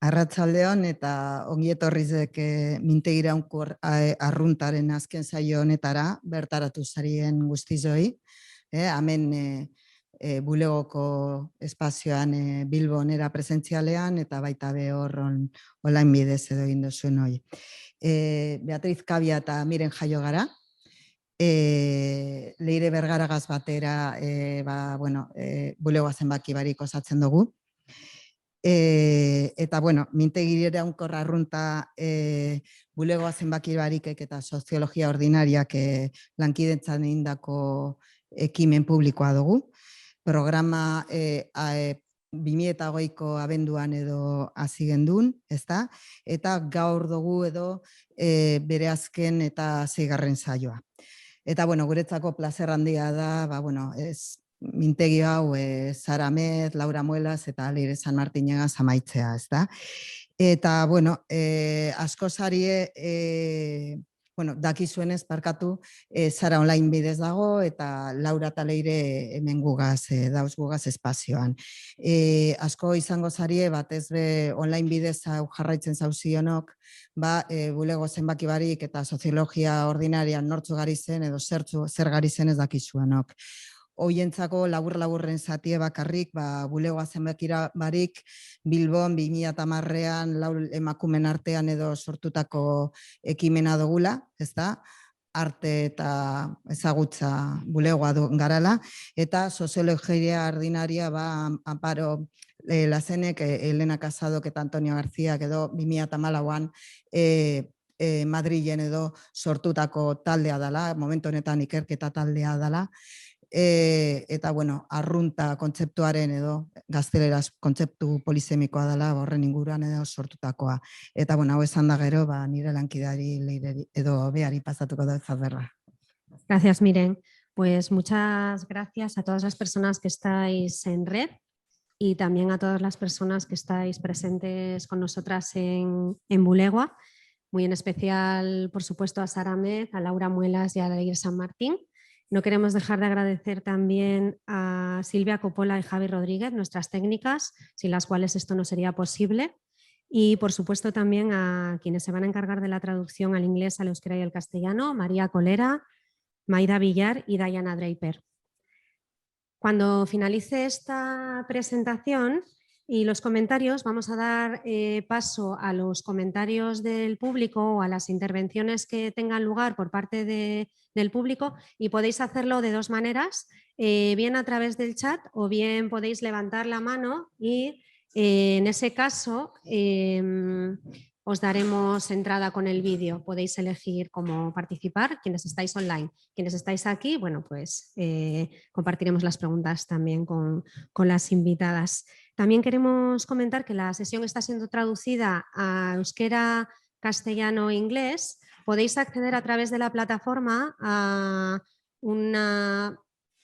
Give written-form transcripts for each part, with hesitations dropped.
Arratsaldeon eta ongi etorrizek mintegira arruntaren azken saio honetara, bertaratu zarien guztizoi. Hemen Bulegoko espazioan Bilbon era presentzialean eta baita be hor online bidez edo egin duzuen hoi. Beatriz Kabia eta Miren Jaio gara. Leire Bergaragaz batera Bulegoa zenbaki barik osatzen dugu. Eta, mintegirera unkorra arrunta Bulegoa zenbaki barikek eta Sociología Ordinariak lankidetzan egindako ekimen publikoa dugu. Programa 2008ko abenduan edo hasi gendun, ezta? Eta gaur dugu edo bere azken eta 6. saioa. Eta, guretzako plazer handia da, mintegi hau Sara Ahmed, Muelas eta Leire San Martinegaz amaitzea, ezta? Eta, asko zarie, dakizuenez barkatu, Sara online bidez dago eta Laura eta Leire hemen gugaz, dauz gugaz espazioan. Asko izango zarie, batez be online bidez jarraitzen zauzionok, Bulego zenbaki barik eta Sociología Ordinaria nortzu gari zen edo zer gari zen ez dakizuenok. Hoientzako laburren zatie bakarrik, Bulegoa zenbakira barik Bilbon 2010ean emakumen artean edo sortutako ekimena dugula, ezta? Arte eta ezagutza Bulegoa garala, eta Sociología Ordinaria Amparo Lazenek, Elena Casadok eta Antonio Garziak edo 2014an Madrilen edo sortutako taldea dela, momentu honetan ikerketa taldea dela, eta, arrunta kontzeptuaren edo gazteleraz kontzeptu polisemikoa dela horren inguruan edo sortutakoa. Eta, hau esan da gero, nire lankidari Leire edo Beari pasatuko da ezazberra. Gracias, Miren. Pues muchas gracias a todas las personas que estáis en red y también a todas las personas que estáis presentes con nosotras en Bulegoa. Muy en especial, por supuesto, a Sara Ahmed, a Laura Muelas y a Leire San Martín. No queremos dejar de agradecer también a Silvia Coppola y Javi Rodríguez, nuestras técnicas, sin las cuales esto no sería posible. Y, por supuesto, también a quienes se van a encargar de la traducción al inglés, al euskera y al castellano, María Colera, Maida Villar y Diana Draper. Cuando finalice esta presentación y los comentarios, vamos a dar paso a los comentarios del público o a las intervenciones que tengan lugar por parte del público, y podéis hacerlo de dos maneras, bien a través del chat o bien podéis levantar la mano y en ese caso os daremos entrada con el vídeo. Podéis elegir cómo participar, quienes estáis online. Quienes estáis aquí, compartiremos las preguntas también con las invitadas. También queremos comentar que la sesión está siendo traducida a euskera, castellano e inglés. Podéis acceder a través de la plataforma a una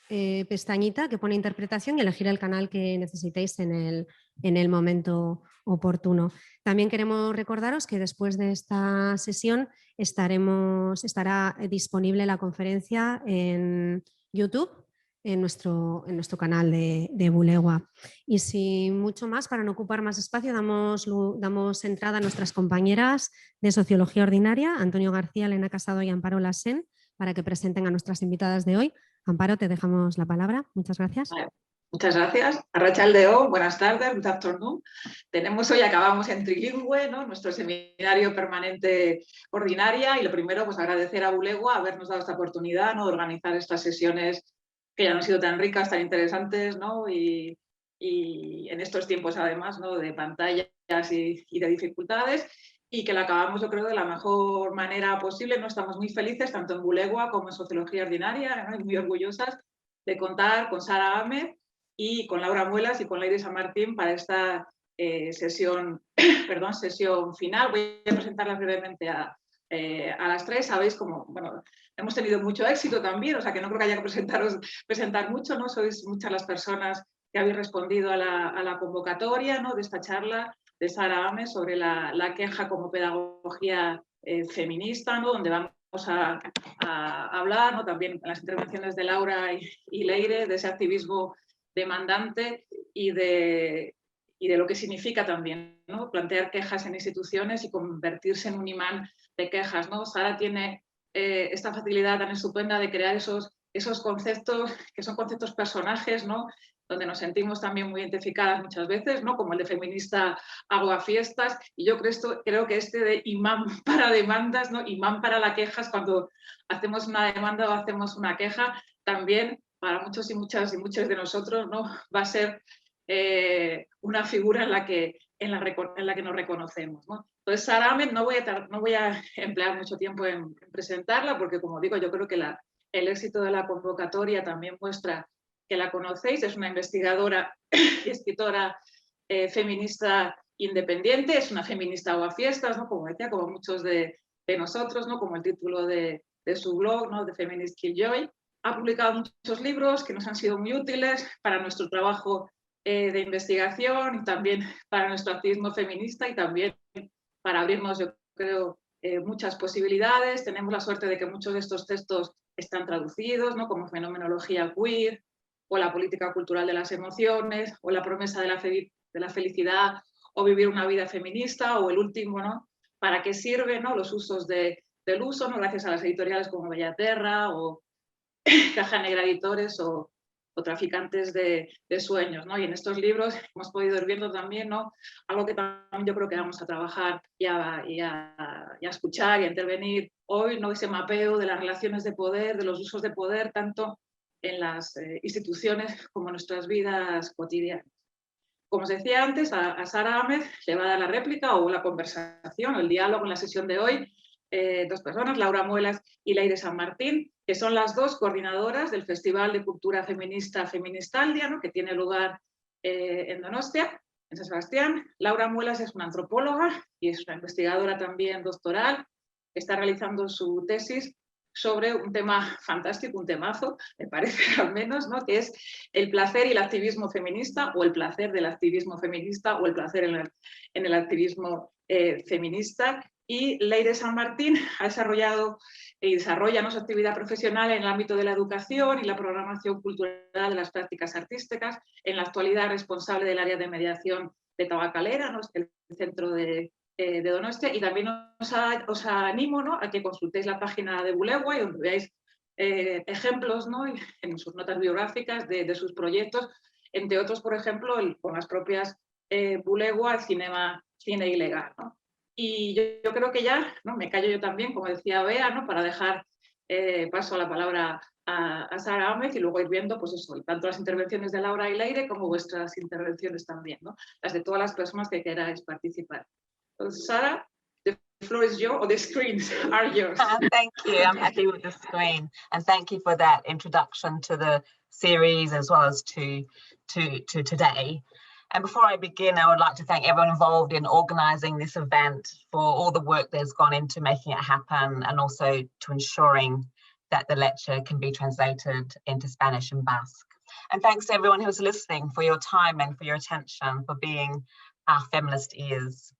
pestañita que pone interpretación y elegir el canal que necesitéis en el momento oportuno. También queremos recordaros que después de esta sesión estará disponible la conferencia en YouTube, en nuestro canal de Bulegoa. Y sin mucho más, para no ocupar más espacio, damos entrada a nuestras compañeras de Sociología Ordinaria, Antonio García, Elena Casado y Amparo Lassen, para que presenten a nuestras invitadas de hoy. Amparo, te dejamos la palabra. Muchas gracias. Muchas gracias. Arratsaldeon, buenas tardes, good afternoon. Acabamos en trilingüe, ¿no? Nuestro Seminario Permanente Ordinaria, y lo primero, agradecer a Bulegoa habernos dado esta oportunidad, ¿no?, de organizar estas sesiones que ya no han sido tan ricas, tan interesantes, ¿no? Y en estos tiempos, además, ¿no?, de pantallas y de dificultades, y que la acabamos, yo creo, de la mejor manera posible. No estamos muy felices, tanto en Bulegoa como en Sociología Ordinaria, ¿no?, y muy orgullosas de contar con Sara Ahmed y con Laura Muelas y con Leire San Martín para esta sesión final. Voy a presentarlas brevemente a las tres. Sabéis cómo, hemos tenido mucho éxito también, o sea que no creo que haya que presentar mucho, ¿no? Sois muchas las personas que habéis respondido a la convocatoria, ¿no?, de esta charla de Sara Ahmed sobre la queja como pedagogía feminista, ¿no?, donde vamos a hablar, ¿no?, también en las intervenciones de Laura y Leire, de ese activismo demandante y de de lo que significa también, ¿no? Plantear quejas en instituciones y convertirse en un imán de quejas, ¿no? Sara tiene esta facilidad tan estupenda de crear esos conceptos, que son conceptos personajes, ¿no? Donde nos sentimos también muy identificadas muchas veces, ¿no? Como el de feminista aguafiestas, y yo creo que este de imán para demandas, ¿no? Imán para las quejas, cuando hacemos una demanda o hacemos una queja, también para muchos y muchas y muchos de nosotros, ¿no? Va a ser una figura en la que nos reconocemos, ¿no? Entonces, Sara Ahmed, no voy a emplear mucho tiempo en presentarla, porque como digo, yo creo que el éxito de la convocatoria también muestra que la conocéis. Es una investigadora y escritora feminista independiente, es una feminista aguafiestas, ¿no? Como decía, como muchos de nosotros, ¿no? Como el título de su blog, ¿no? De Feminist Killjoy. Ha publicado muchos libros que nos han sido muy útiles para nuestro trabajo de investigación y también para nuestro activismo feminista y también para abrirnos, yo creo, muchas posibilidades. Tenemos la suerte de que muchos de estos textos están traducidos, ¿no? Como Fenomenología Queer, o La política cultural de las emociones, o La promesa de la felicidad, o Vivir una vida feminista, o el último, ¿no? ¿Para qué sirve, ¿no? Los usos del uso, ¿no? Gracias a las editoriales como Bellaterra, o Caja Negra Editores, o Traficantes de Sueños, ¿no? Y en estos libros hemos podido ir viendo también, ¿no? Algo que también yo creo que vamos a trabajar y a escuchar y a intervenir hoy, ¿no? Ese mapeo de las relaciones de poder, de los usos de poder, tanto en las instituciones como en nuestras vidas cotidianas. Como os decía antes, a Sara Ahmed le va a dar la réplica o la conversación, el diálogo en la sesión de hoy, dos personas, Laura Muelas y Leire San Martín, que son las dos coordinadoras del Festival de Cultura Feminista Feministaldia, ¿no? Que tiene lugar en Donostia, en San Sebastián. Laura Muelas es una antropóloga y es una investigadora también doctoral, que está realizando su tesis sobre un tema fantástico, un temazo, me parece al menos, ¿no? Que es el placer y el activismo feminista, o el placer del activismo feminista, o el placer en el activismo feminista. Y Leire San Martín ha desarrollado y desarrolla su actividad profesional en el ámbito de la educación y la programación cultural de las prácticas artísticas. En la actualidad responsable del área de mediación de Tabacalera, ¿no? El centro de Donostia, y también os animo, ¿no? A que consultéis la página de Bulegoa, donde veáis ejemplos, ¿no? En sus notas biográficas de sus proyectos, entre otros, por ejemplo, con las propias Bulegoa, cine ilegal, ¿no? Y yo creo que ya, ¿no? Me callo yo también, como decía Bea, ¿no? Para dejar paso a la palabra a Sara Ahmed y luego ir viendo, pues eso, tanto las intervenciones de Laura y Leire como vuestras intervenciones también, ¿no? Las de todas las personas que queráis participar. Entonces, Sara, the floor is yours, or the screens are yours. Thank you. I'm happy with the screen, and thank you for that introduction to the series as well as to today. And before I begin, I would like to thank everyone involved in organising this event for all the work that's gone into making it happen, and also to ensuring that the lecture can be translated into Spanish and Basque. And thanks to everyone who's listening for your time and for your attention, for being our feminist ears.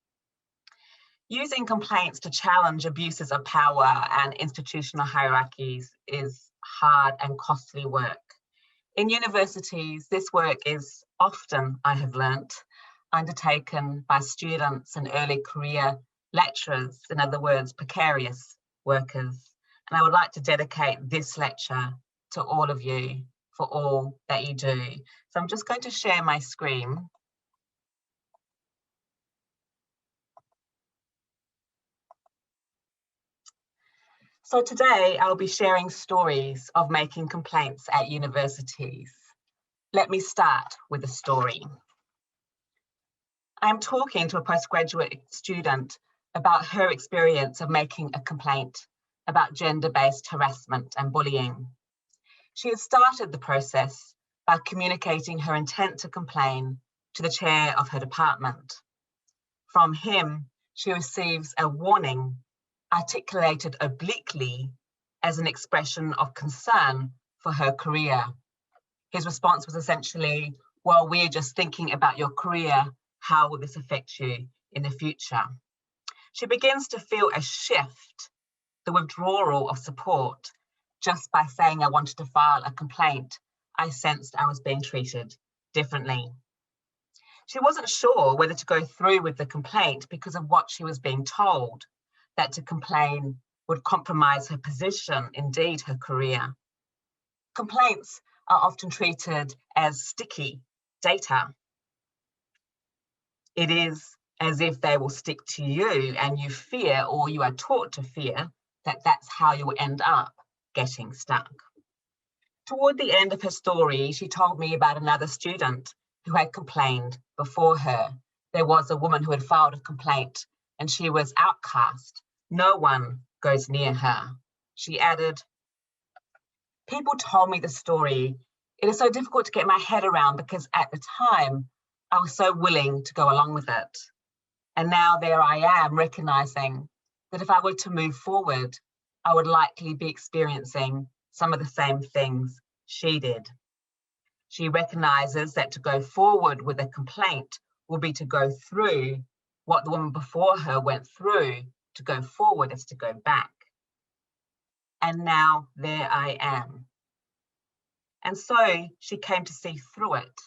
Using complaints to challenge abuses of power and institutional hierarchies is hard and costly work. In universities, this work is often, I have learnt, undertaken by students and early career lecturers, in other words, precarious workers. And I would like to dedicate this lecture to all of you for all that you do. So I'm just going to share my screen. So today I'll be sharing stories of making complaints at universities. Let me start with a story. I'm talking to a postgraduate student about her experience of making a complaint about gender-based harassment and bullying. She has started the process by communicating her intent to complain to the chair of her department. From him, she receives a warning articulated obliquely as an expression of concern for her career. His response was essentially, well, we're just thinking about your career. How will this affect you in the future? She begins to feel a shift, the withdrawal of support. Just by saying I wanted to file a complaint, I sensed I was being treated differently. She wasn't sure whether to go through with the complaint because of what she was being told, that to complain would compromise her position, indeed her career. Complaints are often treated as sticky data. It is as if they will stick to you and you fear, or you are taught to fear, that that's how you will end up getting stuck. Toward the end of her story, she told me about another student who had complained before her. There was a woman who had filed a complaint and she was outcast. No one goes near her. She added, "People told me the story. It is so difficult to get my head around because at the time I was so willing to go along with it. And now there I am recognizing that if I were to move forward, I would likely be experiencing some of the same things she did." She recognizes that to go forward with a complaint will be to go through what the woman before her went through. To go forward is to go back. And now there I am. And so she came to see through it.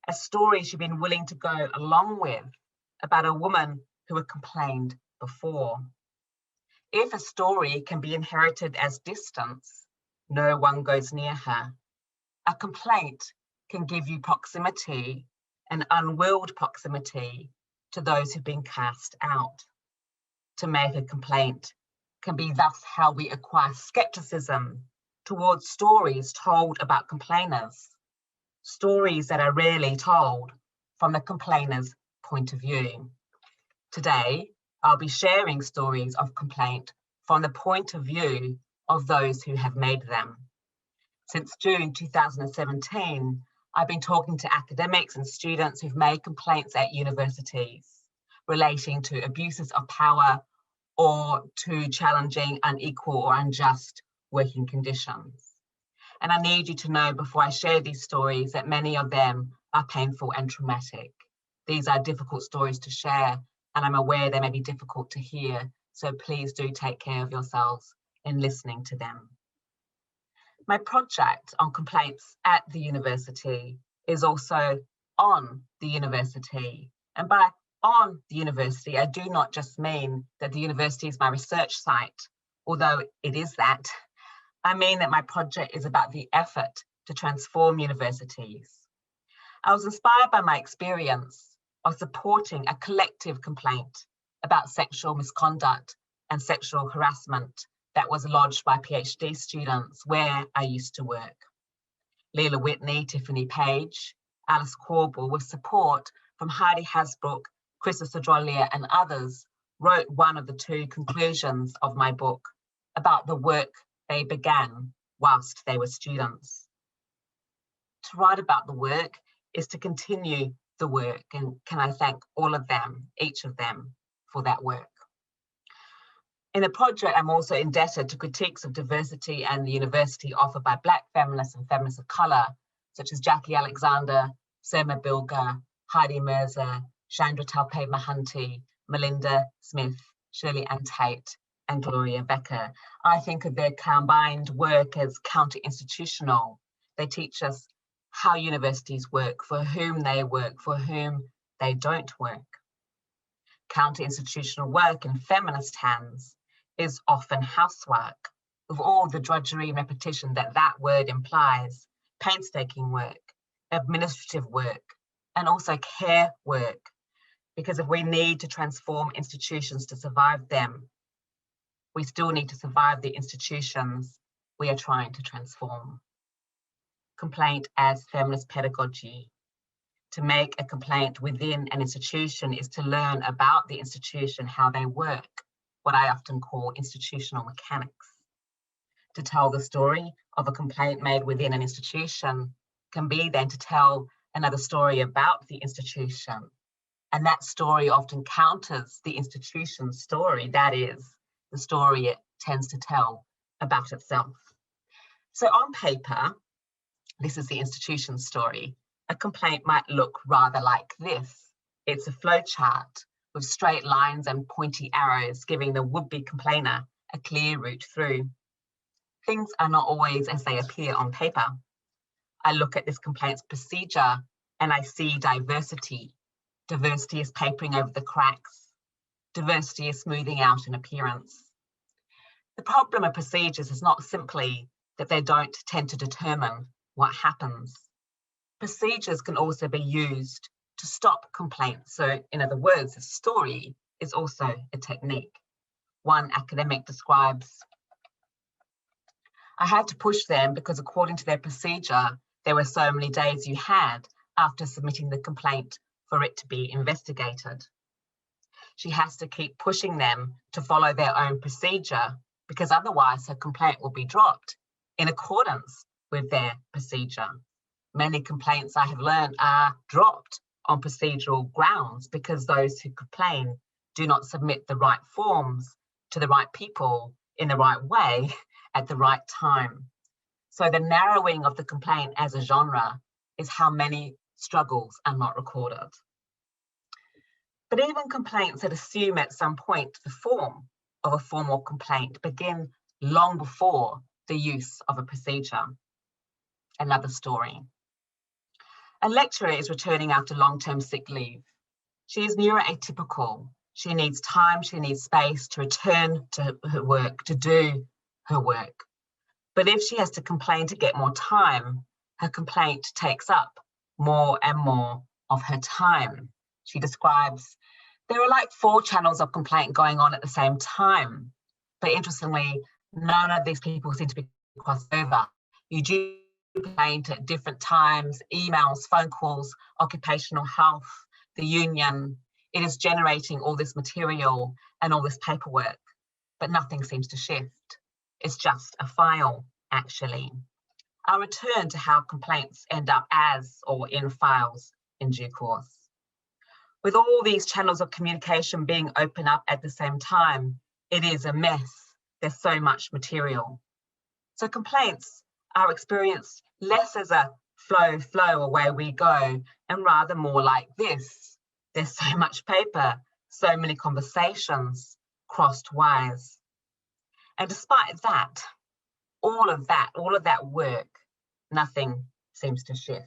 A story she'd been willing to go along with about a woman who had complained before. If a story can be inherited as distance, no one goes near her. A complaint can give you proximity, an unwilled proximity to those who've been cast out. To make a complaint can be thus how we acquire skepticism towards stories told about complainers, stories that are rarely told from the complainer's point of view. Today, I'll be sharing stories of complaint from the point of view of those who have made them. Since June 2017, I've been talking to academics and students who've made complaints at universities relating to abuses of power or to challenging unequal or unjust working conditions. And I need you to know before I share these stories that many of them are painful and traumatic. These are difficult stories to share, and I'm aware they may be difficult to hear, so please do take care of yourselves in listening to them. My project on complaints at the university is also on the university. And by on the university, I do not just mean that the university is my research site, although it is that. I mean that my project is about the effort to transform universities. I was inspired by my experience of supporting a collective complaint about sexual misconduct and sexual harassment that was lodged by PhD students where I used to work. Leila Whitney, Tiffany Page, Alice Corbell, with support from Heidi Hasbrook, Chrissa Sodrolia and others, wrote one of the two conclusions of my book about the work they began whilst they were students. To write about the work is to continue the work, and can I thank all of them, each of them, for that work. In the project, I'm also indebted to critiques of diversity and the university offered by Black feminists and feminists of colour, such as Jackie Alexander, Surma Bilger, Heidi Mirza, Chandra Talpe Mahanti, Melinda Smith, Shirley Ann Tate, and Gloria Becker. I think of their combined work as counter-institutional. They teach us how universities work, for whom they work, for whom they don't work. Counter-institutional work in feminist hands is often housework, with all the drudgery and repetition that that word implies, painstaking work, administrative work, and also care work. Because if we need to transform institutions to survive them, we still need to survive the institutions we are trying to transform. Complaint as feminist pedagogy. To make a complaint within an institution is to learn about the institution, how they work, what I often call institutional mechanics. To tell the story of a complaint made within an institution can be then to tell another story about the institution. And that story often counters the institution's story, that is, the story it tends to tell about itself. So on paper, this is the institution's story. A complaint might look rather like this. It's a flowchart with straight lines and pointy arrows giving the would-be complainer a clear route through. Things are not always as they appear on paper. I look at this complaint's procedure and I see diversity. Diversity is papering over the cracks. Diversity is smoothing out an appearance. The problem of procedures is not simply that they don't tend to determine what happens. Procedures can also be used to stop complaints. So in other words, a story is also a technique. One academic describes, I had to push them because according to their procedure, there were so many days you had after submitting the complaint for it to be investigated. She has to keep pushing them to follow their own procedure because otherwise her complaint will be dropped in accordance with their procedure. Many complaints I have learned are dropped on procedural grounds because those who complain do not submit the right forms to the right people in the right way at the right time. So the narrowing of the complaint as a genre is how many struggles are not recorded. But even complaints that assume at some point the form of a formal complaint begin long before the use of a procedure. Another story. A lecturer is returning after long-term sick leave. She is neuroatypical. She needs time, she needs space to return to her work, to do her work. But if she has to complain to get more time, her complaint takes up more and more of her time. She describes, there are like 4 channels of complaint going on at the same time. But interestingly, none of these people seem to be crossed over. You do complaint at different times, emails, phone calls, occupational health, the union. It is generating all this material and all this paperwork, but nothing seems to shift. It's just a file, actually. I'll return to how complaints end up as or in files in due course. With all these channels of communication being open up at the same time, it is a mess. There's so much material. So complaints are experienced less as a flow, away we go, and rather more like this. There's so much paper, so many conversations, crossed wires. And despite that, all of that work, nothing seems to shift.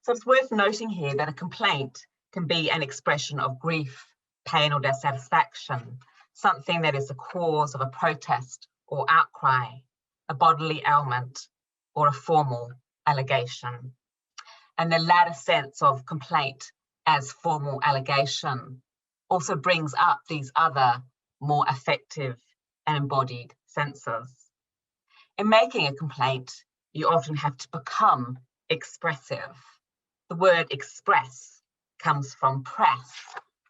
So it's worth noting here that a complaint can be an expression of grief, pain, or dissatisfaction, something that is the cause of a protest or outcry, a bodily ailment, or a formal allegation. And the latter sense of complaint as formal allegation also brings up these other more affective and embodied senses. In making a complaint, you often have to become expressive. The word express comes from press,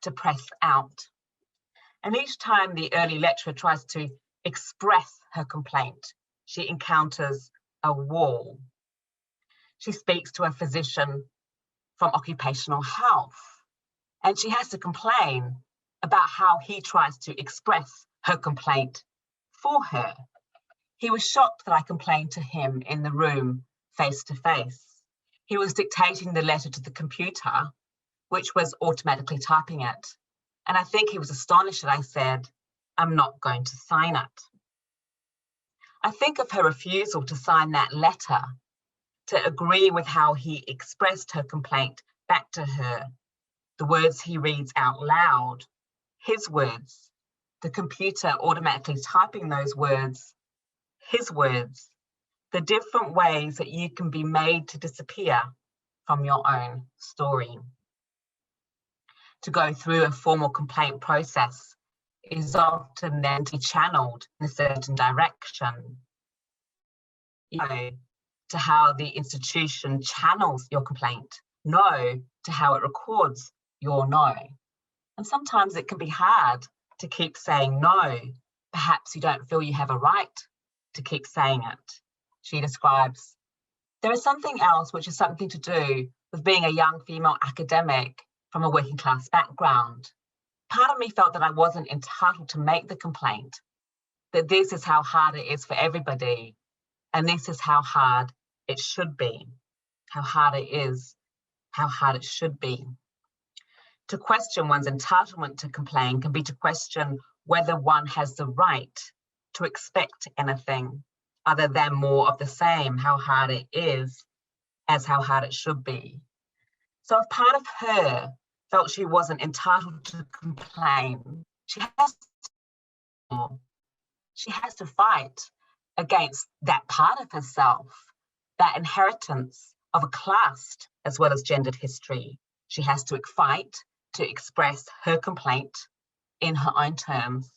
to press out. And each time the early lecturer tries to express her complaint, she encounters a wall. She speaks to a physician from occupational health, and she has to complain about how he tries to express her complaint for her. He was shocked that I complained to him in the room, face to face. He was dictating the letter to the computer, which was automatically typing it. And I think he was astonished that I said, I'm not going to sign it. I think of her refusal to sign that letter, to agree with how he expressed her complaint back to her, the words he reads out loud, his words, the computer automatically typing those words, his words, the different ways that you can be made to disappear from your own story. To go through a formal complaint process is often then to be channeled in a certain direction. No to how the institution channels your complaint, no to how it records your no. And sometimes it can be hard to keep saying no. Perhaps you don't feel you have a right to keep saying it. She describes, there is something else which is something to do with being a young female academic from a working class background. Part of me felt that I wasn't entitled to make the complaint, that this is how hard it is for everybody, and this is how hard it should be, how hard it is, how hard it should be. To question one's entitlement to complain can be to question whether one has the right to expect anything other than more of the same, how hard it is, as how hard it should be. So if part of her felt she wasn't entitled to complain, she has to fight against that part of herself, that inheritance of a classed as well as gendered history. She has to fight to express her complaint in her own terms,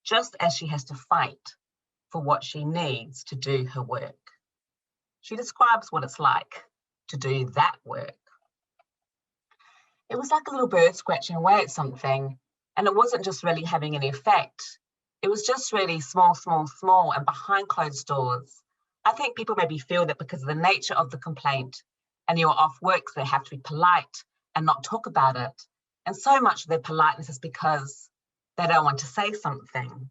just as she has to fight for what she needs to do her work. She describes what it's like to do that work. It was like a little bird scratching away at something, and it wasn't just really having any effect. It was just really small, small, small, and behind closed doors. I think people maybe feel that because of the nature of the complaint, and you're off work, so they have to be polite and not talk about it. And so much of their politeness is because they don't want to say something.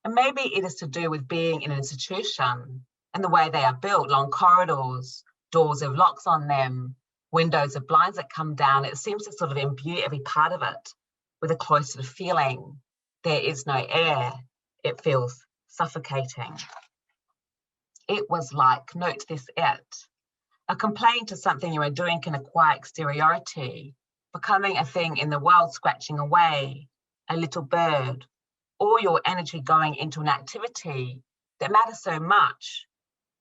And maybe it is to do with being in an institution and the way they are built, long corridors, doors with locks on them, windows of blinds that come down. It seems to sort of imbue every part of it with a cloistered feeling. There is no air. It feels suffocating. It was like, note this it, a complaint to something you are doing can acquire exteriority, becoming a thing in the world, scratching away, a little bird, all your energy going into an activity that matters so much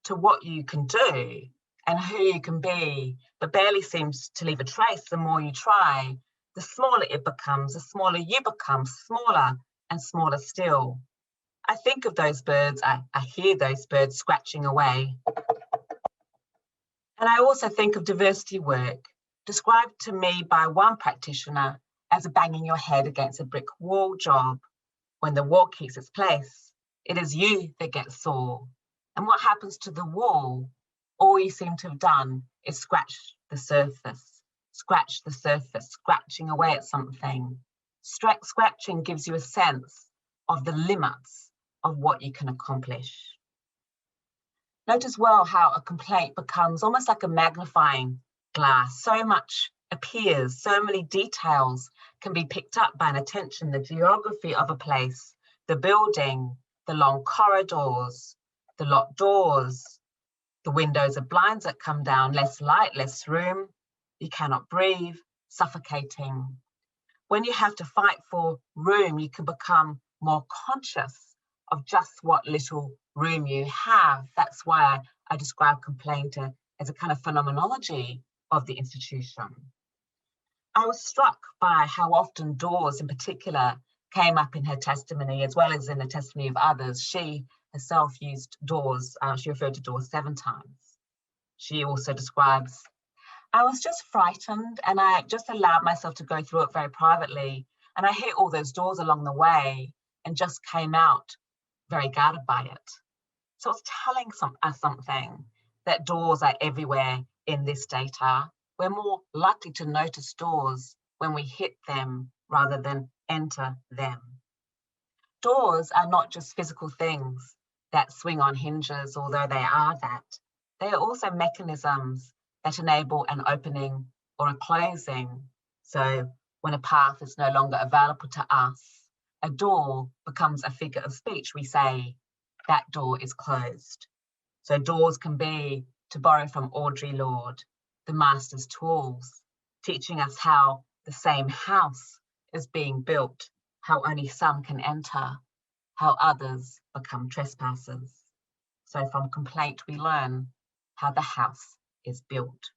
to what you can do and who you can be, but barely seems to leave a trace. The more you try, the smaller it becomes, the smaller you become, smaller and smaller still. I think of those birds, I hear those birds scratching away. And I also think of diversity work, described to me by one practitioner as a banging your head against a brick wall job. When the wall keeps its place, it is you that gets sore. And what happens to the wall? All you seem to have done is scratch the surface, scratching away at something. Scratching gives you a sense of the limits of what you can accomplish. Note as well how a complaint becomes almost like a magnifying glass. So much appears, so many details can be picked up by an attention, the geography of a place, the building, the long corridors, the locked doors, the windows of blinds that come down, less light, less room, you cannot breathe, suffocating. When you have to fight for room, you can become more conscious of just what little room you have. That's why I describe complaint as a kind of phenomenology of the institution. I was struck by how often doors in particular came up in her testimony, as well as in the testimony of others. She herself used doors, she referred to doors 7 times. She also describes, I was just frightened and I just allowed myself to go through it very privately. And I hit all those doors along the way and just came out very guarded by it. So it's telling us something, that doors are everywhere in this data. We're more likely to notice doors when we hit them rather than enter them. Doors are not just physical things that swing on hinges, although they are that. They are also mechanisms that enable an opening or a closing. So when a path is no longer available to us, a door becomes a figure of speech. We say, that door is closed. So doors can be, to borrow from Audre Lorde, the master's tools, teaching us how the same house is being built, how only some can enter, how others become trespassers. So from complaint, we learn how the house is built.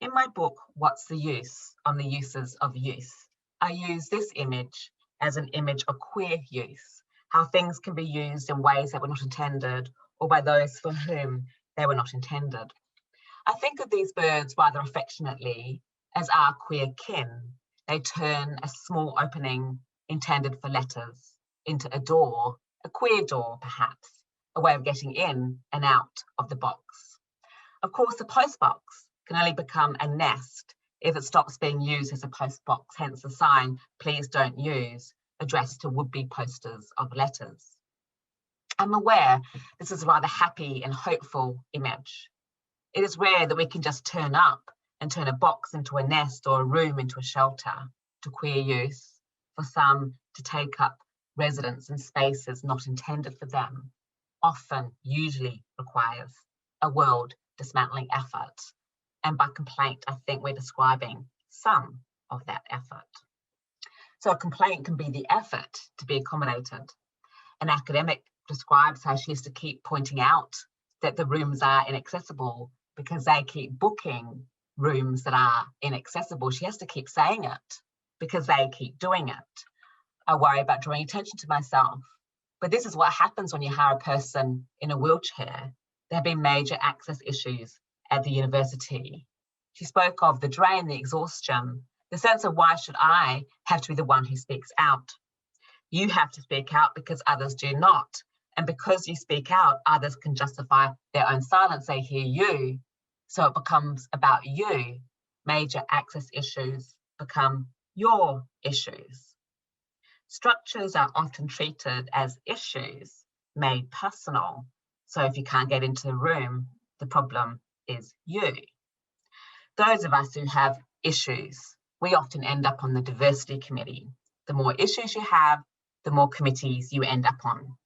In my book, What's the Use? On the Uses of Use, I use this image as an image of queer use, how things can be used in ways that were not intended or by those for whom they were not intended. I think of these birds rather affectionately as our queer kin. They turn a small opening intended for letters into a door, a queer door perhaps, a way of getting in and out of the box. Of course, the postbox can only become a nest if it stops being used as a postbox, hence the sign, please don't use, addressed to would-be posters of letters. I'm aware this is a rather happy and hopeful image. It is rare that we can just turn up and turn a box into a nest or a room into a shelter to queer use, for some to take up residence in spaces not intended for them, often, usually requires a world dismantling effort. And by complaint, I think we're describing some of that effort. So a complaint can be the effort to be accommodated. An academic describes how she has to keep pointing out that the rooms are inaccessible because they keep booking rooms that are inaccessible. She has to keep saying it because they keep doing it. I worry about drawing attention to myself. But this is what happens when you hire a person in a wheelchair. There have been major access issues at the university. She spoke of the drain, the exhaustion, the sense of why should I have to be the one who speaks out? You have to speak out because others do not. And because you speak out, others can justify their own silence. They hear you. So it becomes about you. Major access issues become your issues. Structures are often treated as issues made personal. So if you can't get into the room, the problem is you. Those of us who have issues, we often end up on the diversity committee. The more issues you have, the more committees you end up on.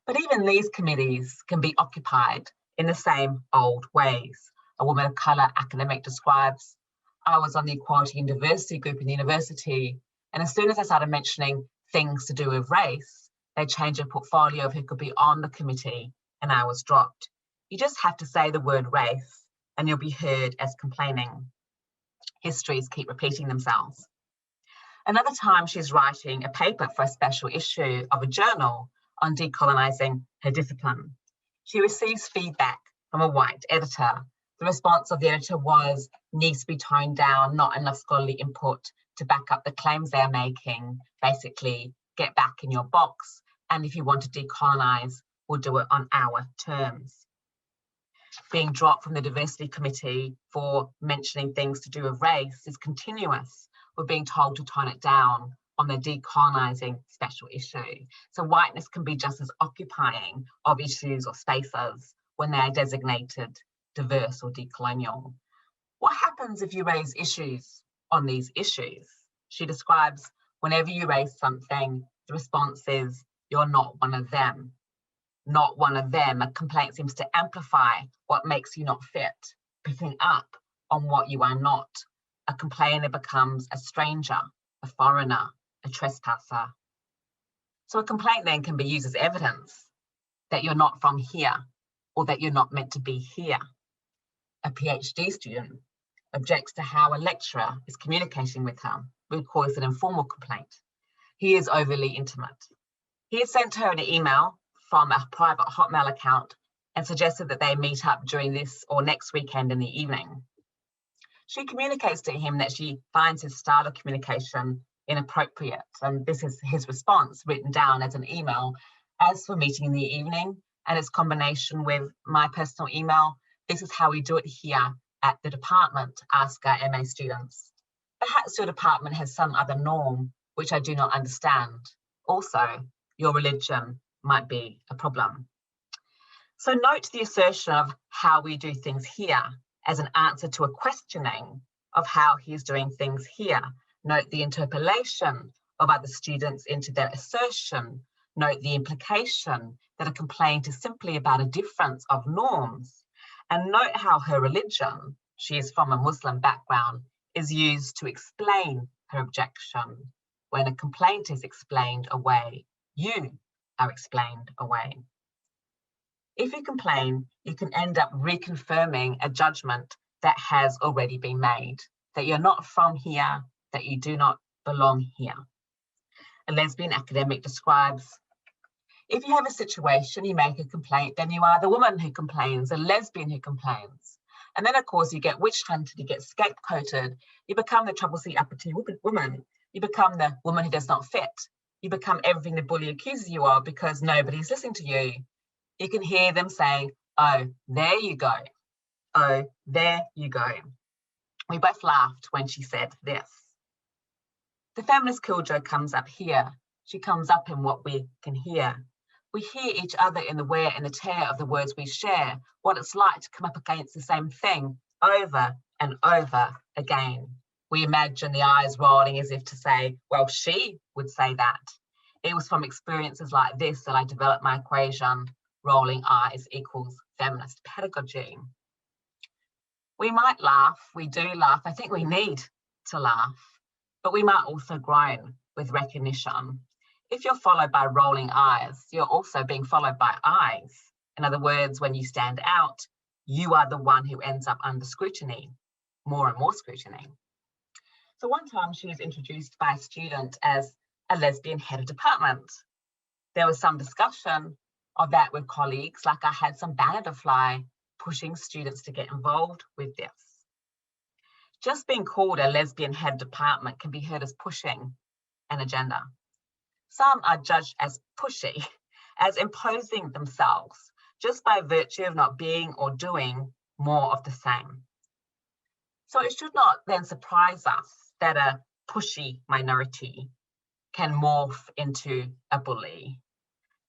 But even these committees can be occupied in the same old ways. A woman of colour academic describes, I was on the equality and diversity group in the university, and as soon as I started mentioning things to do with race, they changed a portfolio of who could be on the committee, and I was dropped. You just have to say the word race and you'll be heard as complaining. Histories keep repeating themselves. Another time she's writing a paper for a special issue of a journal on decolonising her discipline. She receives feedback from a white editor. The response of the editor was, needs to be toned down, not enough scholarly input to back up the claims they're making. Basically, get back in your box. And if you want to decolonise, we'll do it on our terms. Being dropped from the diversity committee for mentioning things to do with race is continuous. We're being told to tone it down on the decolonising special issue. So whiteness can be just as occupying of issues or spaces when they are designated diverse or decolonial. What happens if you raise issues on these issues? She describes, whenever you raise something, the response is, you're not one of them. Not one of them. A complaint seems to amplify what makes you not fit, picking up on what you are not. A complainer becomes a stranger, a foreigner, a trespasser. So a complaint then can be used as evidence that you're not from here or that you're not meant to be here. A PhD student objects to how a lecturer is communicating with her. We call this an informal complaint. He is overly intimate. He has sent her an email from a private Hotmail account and suggested that they meet up during this or next weekend in the evening. She communicates to him that she finds his style of communication inappropriate, and this is his response written down as an email. As for meeting in the evening and its combination with my personal email, this is how we do it here at the department, ask our MA students. Perhaps your department has some other norm which I do not understand. Also, your religion might be a problem. So note the assertion of how we do things here as an answer to a questioning of how he is doing things here. Note the interpolation of other students into their assertion. Note the implication that a complaint is simply about a difference of norms. And note how her religion, she is from a Muslim background, is used to explain her objection. When a complaint is explained away, you are explained away. If you complain, you can end up reconfirming a judgment that has already been made, that you're not from here, that you do not belong here. A lesbian academic describes, if you have a situation, you make a complaint, then you are the woman who complains, a lesbian who complains. And then, of course, you get witch hunted, you get scapegoated, you become the troublesome uppity woman, you become the woman who does not fit, you become everything the bully accuses you of because nobody's listening to you. You can hear them saying, oh, there you go. Oh, there you go. We both laughed when she said this. The feminist killjoy comes up here. She comes up in what we can hear. We hear each other in the wear and the tear of the words we share, what it's like to come up against the same thing over and over again. We imagine the eyes rolling as if to say, well, she would say that. It was from experiences like this that I developed my equation, rolling eyes equals feminist pedagogy. We might laugh, we do laugh, I think we need to laugh, but we might also groan with recognition. If you're followed by rolling eyes, you're also being followed by eyes. In other words, when you stand out, you are the one who ends up under scrutiny, more and more scrutiny. So one time she was introduced by a student as a lesbian head of department. There was some discussion of that with colleagues, like I had some banner to fly, pushing students to get involved with this. Just being called a lesbian head of department can be heard as pushing an agenda. Some are judged as pushy, as imposing themselves, just by virtue of not being or doing more of the same. So it should not then surprise us that a pushy minority can morph into a bully,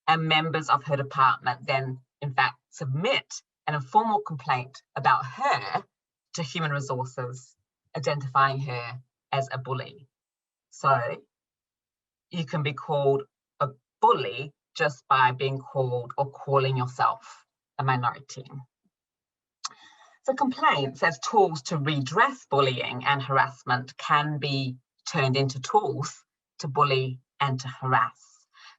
and members of her department then, in fact, submit an informal complaint about her to human resources, identifying her as a bully. So you can be called a bully just by being called or calling yourself a minority. So complaints as tools to redress bullying and harassment can be turned into tools to bully and to harass.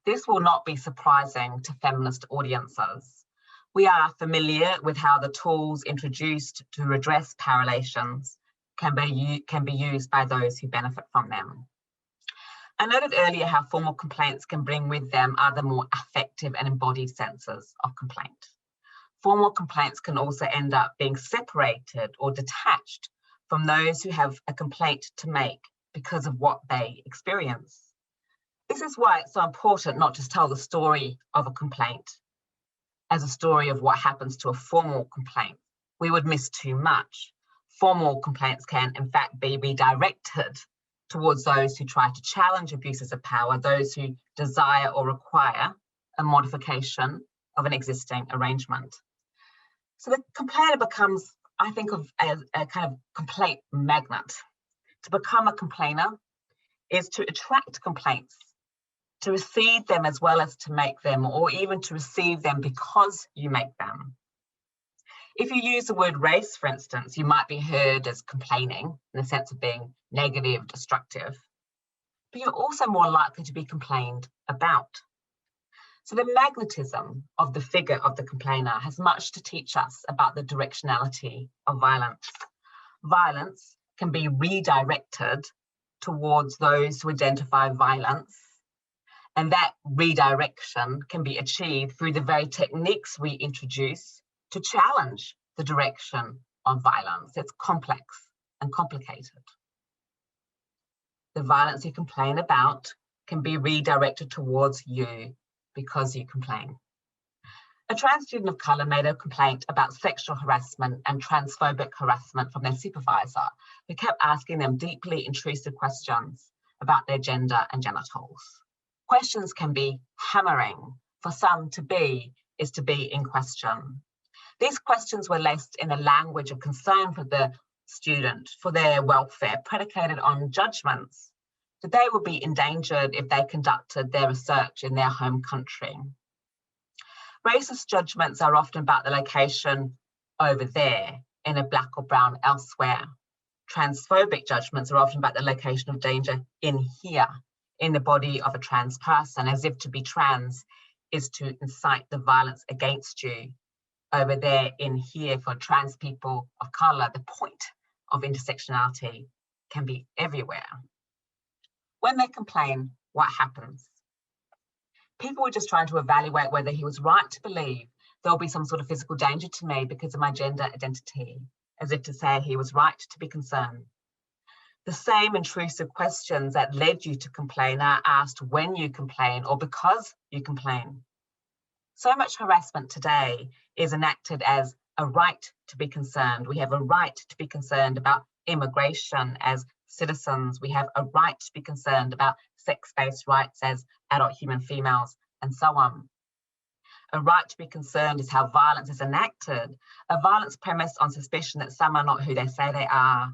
This will not be surprising to feminist audiences. We are familiar with how the tools introduced to redress power relations can be used by those who benefit from them. I noted earlier how formal complaints can bring with them other more affective and embodied senses of complaint. Formal complaints can also end up being separated or detached from those who have a complaint to make because of what they experience. This is why it's so important not to tell the story of a complaint as a story of what happens to a formal complaint. We would miss too much. Formal complaints can, in fact, be redirected towards those who try to challenge abuses of power, those who desire or require a modification of an existing arrangement. So the complainer becomes, I think of as a kind of complaint magnet. To become a complainer is to attract complaints, to receive them as well as to make them, or even to receive them because you make them. If you use the word race, for instance, you might be heard as complaining in the sense of being negative, destructive, but you're also more likely to be complained about. So the magnetism of the figure of the complainer has much to teach us about the directionality of violence. Violence can be redirected towards those who identify violence, and that redirection can be achieved through the very techniques we introduce to challenge the direction of violence. It's complex and complicated. The violence you complain about can be redirected towards you because you complain. A trans student of colour made a complaint about sexual harassment and transphobic harassment from their supervisor, who kept asking them deeply intrusive questions about their gender and genitals. Questions can be hammering. For some, to be is to be in question. These questions were laced in a language of concern for the student, for their welfare, predicated on judgments that they would be endangered if they conducted their research in their home country. Racist judgments are often about the location over there, in a black or brown elsewhere. Transphobic judgments are often about the location of danger in here, in the body of a trans person, as if to be trans is to incite the violence against you. Over there, in here, for trans people of colour, the point of intersectionality can be everywhere. When they complain, what happens? People were just trying to evaluate whether he was right to believe there'll be some sort of physical danger to me because of my gender identity, as if to say he was right to be concerned. The same intrusive questions that led you to complain are asked when you complain or because you complain. So much harassment today is enacted as a right to be concerned. We have a right to be concerned about immigration as citizens. We have a right to be concerned about sex-based rights as adult human females, and so on. A right to be concerned is how violence is enacted, a violence premised on suspicion that some are not who they say they are,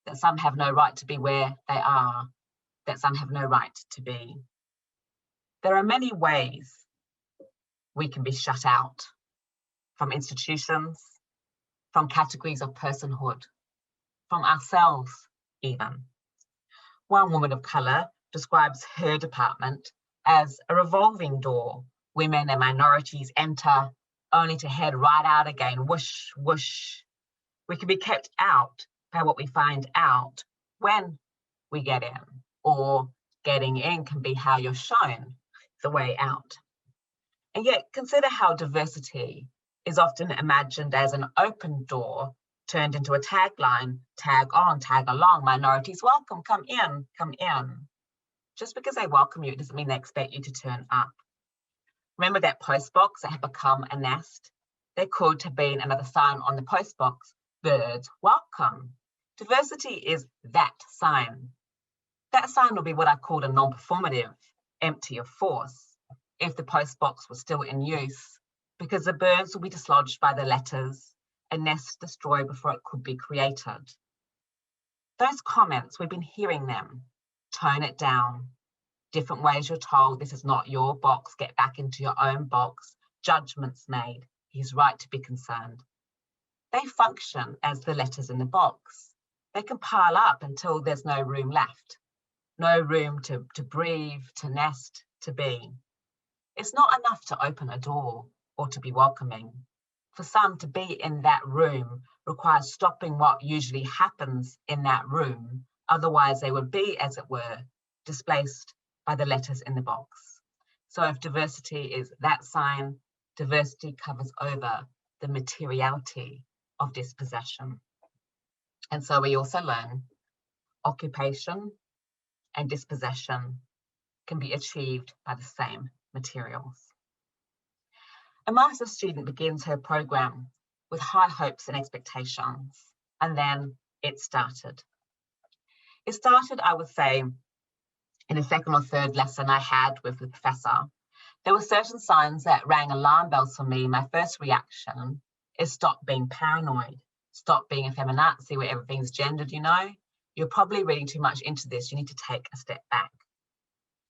that some have no right to be where they are, that some have no right to be. There are many ways we can be shut out from institutions, from categories of personhood, from ourselves even. One woman of colour describes her department as a revolving door. Women and minorities enter only to head right out again, whoosh, whoosh. We can be kept out by what we find out when we get in, or getting in can be how you're shown the way out. And yet consider how diversity is often imagined as an open door turned into a tagline, tag on, tag along, minorities welcome, come in, come in. Just because they welcome you doesn't mean they expect you to turn up. Remember that post box that had become a nest? There could have been another sign on the post box, birds welcome. Diversity is that sign. That sign will be what I called a non-performative, empty of force, if the post box was still in use, because the birds will be dislodged by the letters, a nest destroyed before it could be created. Those comments, we've been hearing them. Tone it down. Different ways you're told this is not your box, get back into your own box. Judgments made. He's right to be concerned. They function as the letters in the box. They can pile up until there's no room left. No room to breathe, to nest, to be. It's not enough to open a door or to be welcoming. For some, to be in that room requires stopping what usually happens in that room. Otherwise, they would be, as it were, displaced by the letters in the box. So if diversity is that sign, diversity covers over the materiality of dispossession. And so we also learn occupation and dispossession can be achieved by the same materials. A master's student begins her program with high hopes and expectations, and then it started. It started, I would say, in the second or third lesson I had with the professor. There were certain signs that rang alarm bells for me. My first reaction is stop being paranoid, stop being a feminazi where everything's gendered, you know? You're probably reading too much into this. You need to take a step back.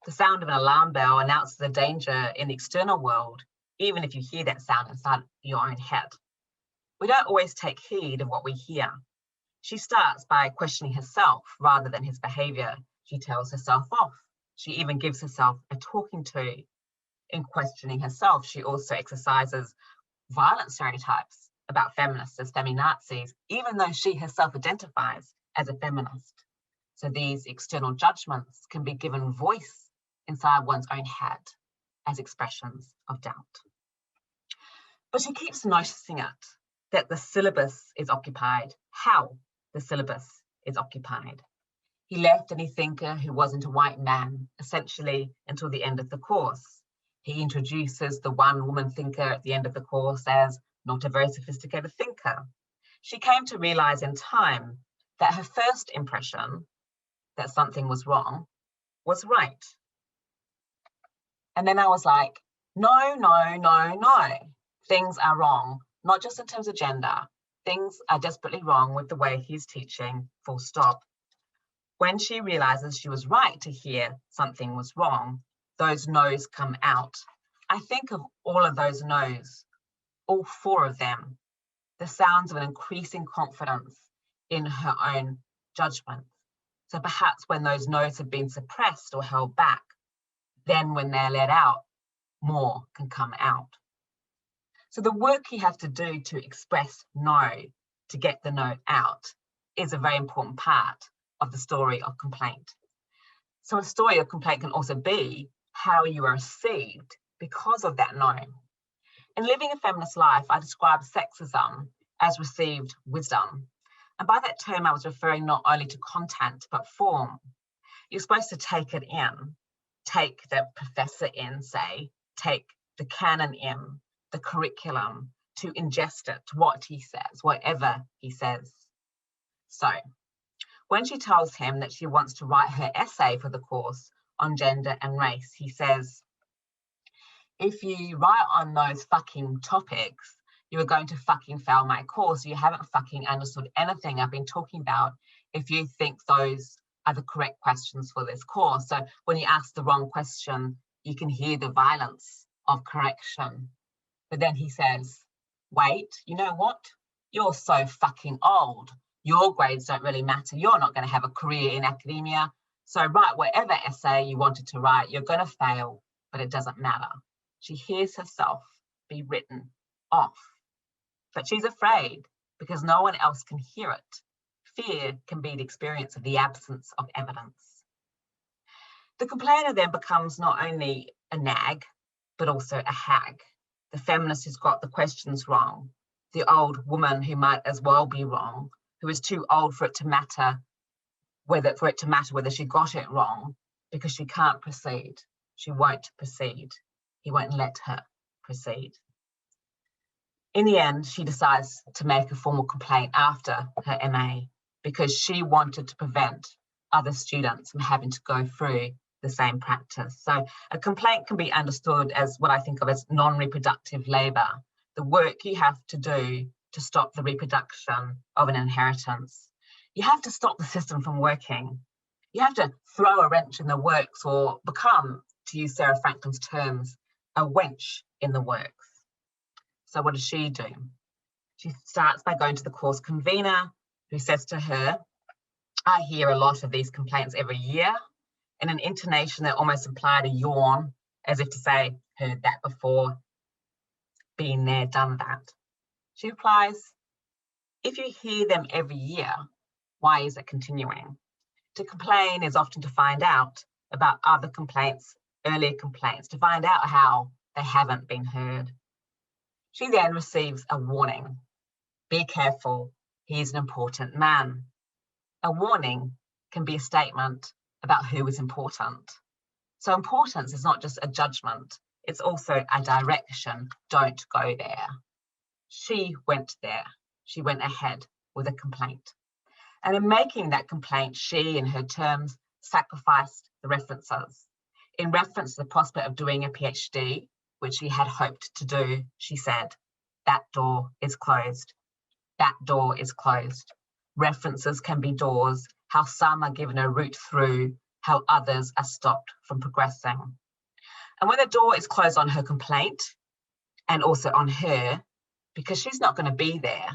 The sound of an alarm bell announces a danger in the external world, even if you hear that sound inside your own head. We don't always take heed of what we hear. She starts by questioning herself rather than his behaviour. She tells herself off. She even gives herself a talking to. In questioning herself, she also exercises violent stereotypes about feminists as feminazis, even though she herself identifies as a feminist. So these external judgments can be given voice inside one's own head as expressions of doubt. But she keeps noticing it, that the syllabus is occupied, how the syllabus is occupied. He left any thinker who wasn't a white man, essentially until the end of the course. He introduces the one woman thinker at the end of the course as not a very sophisticated thinker. She came to realize in time that her first impression that something was wrong was right. And then I was like, no, no, no, no. Things are wrong, not just in terms of gender. Things are desperately wrong with the way he's teaching, full stop. When she realizes she was right to hear something was wrong, those no's come out. I think of all of those no's, all four of them, the sounds of an increasing confidence in her own judgment. So perhaps when those no's have been suppressed or held back, then when they're let out, more can come out. So the work you have to do to express no, to get the no out, is a very important part of the story of complaint. So a story of complaint can also be how you are received because of that no. In Living a Feminist Life, I describe sexism as received wisdom. And by that term, I was referring not only to content, but form. You're supposed to take it in, take the professor in, say, take the canon in, the curriculum, to ingest it, what he says, whatever he says. So when she tells him that she wants to write her essay for the course on gender and race, he says, if you write on those fucking topics, you are going to fucking fail my course. You haven't fucking understood anything I've been talking about if you think those are the correct questions for this course. So when you ask the wrong question, you can hear the violence of correction. But then he says, wait, you know what? you're so fucking old. Your grades don't really matter. You're not going to have a career in academia. So write whatever essay you wanted to write. You're going to fail, but it doesn't matter. She hears herself be written off, but she's afraid because no one else can hear it. Fear can be the experience of the absence of evidence. The complainer then becomes not only a nag, but also a hag. The feminist who's got the questions wrong, the old woman who might as well be wrong, who is too old for it to matter whether she got it wrong, because she can't proceed. She won't proceed. He won't let her proceed. In the end, she decides to make a formal complaint after her MA because she wanted to prevent other students from having to go through the same practice. So a complaint can be understood as what I think of as non-reproductive labour, the work you have to do to stop the reproduction of an inheritance. You have to stop the system from working. You have to throw a wrench in the works, or become, to use Sarah Franklin's terms, a wench in the works. So what does she do? She starts by going to the course convener, who says to her, I hear a lot of these complaints every year, in an intonation that almost implied a yawn, as if to say, heard that before, been there, done that. She replies, if you hear them every year, why is it continuing? To complain is often to find out about other complaints, earlier complaints, to find out how they haven't been heard. She then receives a warning. Be careful, he is an important man. A warning can be a statement about who is important. So importance is not just a judgment, it's also a direction. Don't go there. She went there. She went ahead with a complaint. And in making that complaint, she, in her terms, sacrificed the references. In reference to the prospect of doing a PhD, which she had hoped to do, she said, that door is closed. That door is closed. References can be doors, how some are given a route through, how others are stopped from progressing. And when the door is closed on her complaint, and also on her, because she's not going to be there,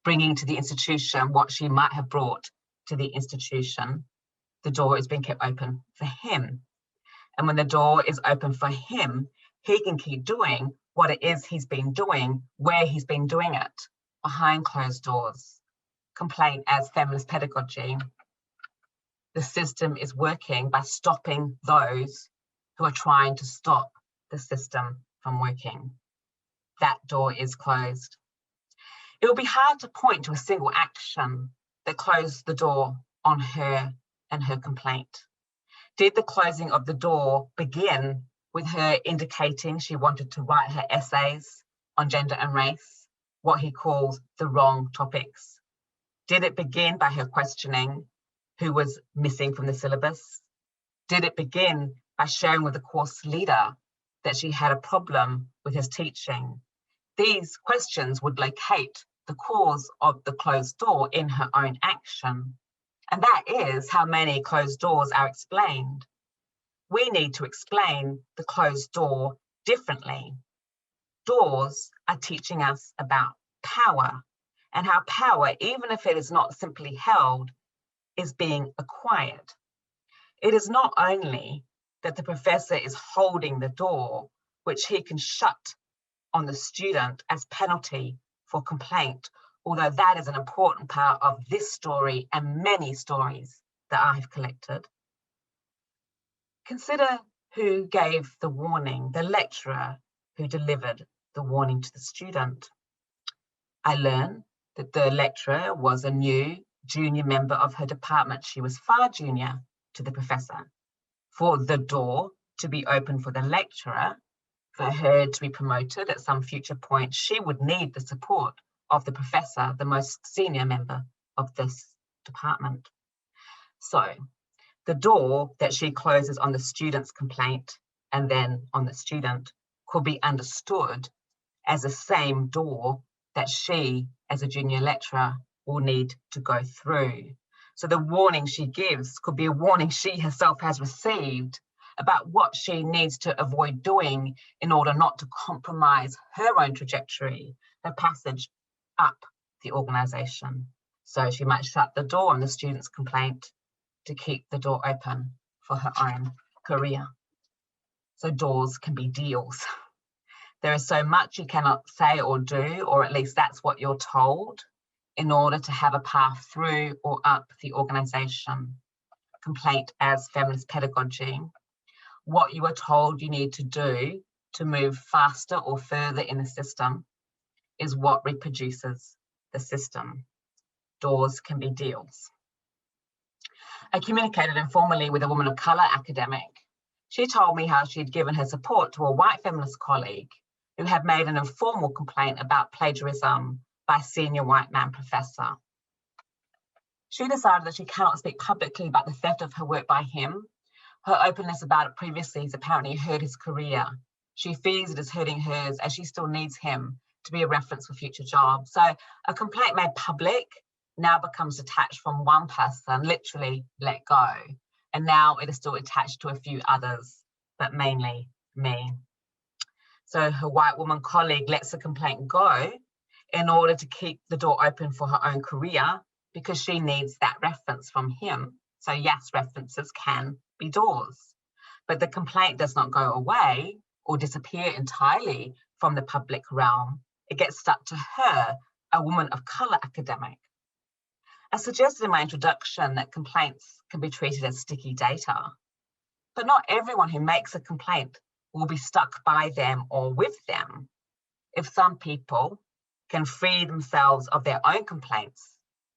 bringing to the institution what she might have brought to the institution, the door is being kept open for him. And when the door is open for him, he can keep doing what it is he's been doing, where he's been doing it, behind closed doors. Complaint as feminist pedagogy. The system is working by stopping those who are trying to stop the system from working. That door is closed. It will be hard to point to a single action that closed the door on her and her complaint. Did the closing of the door begin with her indicating she wanted to write her essays on gender and race, what he calls the wrong topics? Did it begin by her questioning who was missing from the syllabus? Did it begin by sharing with the course leader that she had a problem with his teaching? These questions would locate the cause of the closed door in her own action. And that is how many closed doors are explained. We need to explain the closed door differently. Doors are teaching us about power, and how power, even if it is not simply held, is being acquired. It is not only that the professor is holding the door, which he can shut on the student as penalty for complaint, although that is an important part of this story and many stories that I've collected. Consider who gave the warning, the lecturer who delivered the warning to the student. I learned that the lecturer was a new junior member of her department. She was far junior to the professor. For the door to be open for the lecturer, for her to be promoted at some future point, she would need the support of the professor, the most senior member of this department. So the door that she closes on the student's complaint and then on the student could be understood as the same door that she, as a junior lecturer, will need to go through. So the warning she gives could be a warning she herself has received about what she needs to avoid doing in order not to compromise her own trajectory, her passage up the organisation. So she might shut the door on the student's complaint to keep the door open for her own career. So doors can be deals. There is so much you cannot say or do, or at least that's what you're told, in order to have a path through or up the organisation. Complaint as feminist pedagogy. What you are told you need to do to move faster or further in the system is what reproduces the system. Doors can be deals. I communicated informally with a woman of colour academic. She told me how she'd given her support to a white feminist colleague who had made an informal complaint about plagiarism by a senior white man professor. She decided that she cannot speak publicly about the theft of her work by him. Her openness about it previously has apparently hurt his career. She fears it is hurting hers as she still needs him to be a reference for future jobs. So a complaint made public now becomes detached from one person, literally let go. And now it is still attached to a few others, but mainly me. So her white woman colleague lets the complaint go in order to keep the door open for her own career because she needs that reference from him. So yes, references can be doors, but the complaint does not go away or disappear entirely from the public realm. It gets stuck to her, a woman of colour academic. I suggested in my introduction that complaints can be treated as sticky data, but not everyone who makes a complaint will be stuck by them or with them. If some people can free themselves of their own complaints,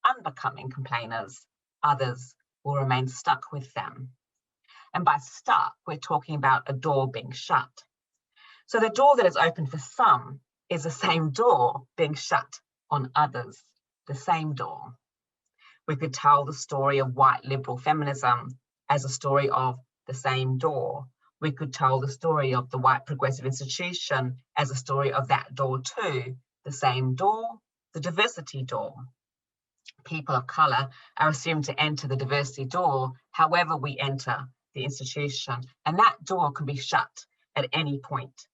unbecoming complainers, others will remain stuck with them. And by stuck, we're talking about a door being shut. So the door that is open for some is the same door being shut on others, the same door. We could tell the story of white liberal feminism as a story of the same door. We could tell the story of the white progressive institution as a story of that door too, the same door, the diversity door. People of colour are assumed to enter the diversity door however we enter the institution, and that door can be shut at any point.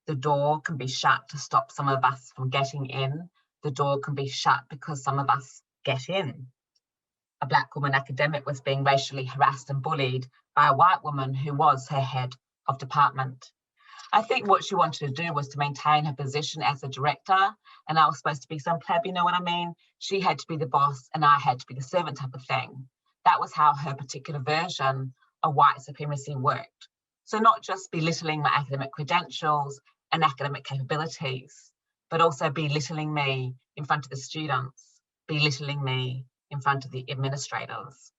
The door can be shut to stop some of us from getting in. The door can be shut because some of us get in. A black woman academic was being racially harassed and bullied by a white woman who was her head of department. I think what she wanted to do was to maintain her position as a director, and I was supposed to be some pleb, you know what I mean? She had to be the boss and I had to be the servant type of thing. That was how her particular version of white supremacy worked. So not just belittling my academic credentials and academic capabilities, but also belittling me in front of the students, belittling me in front of the administrators.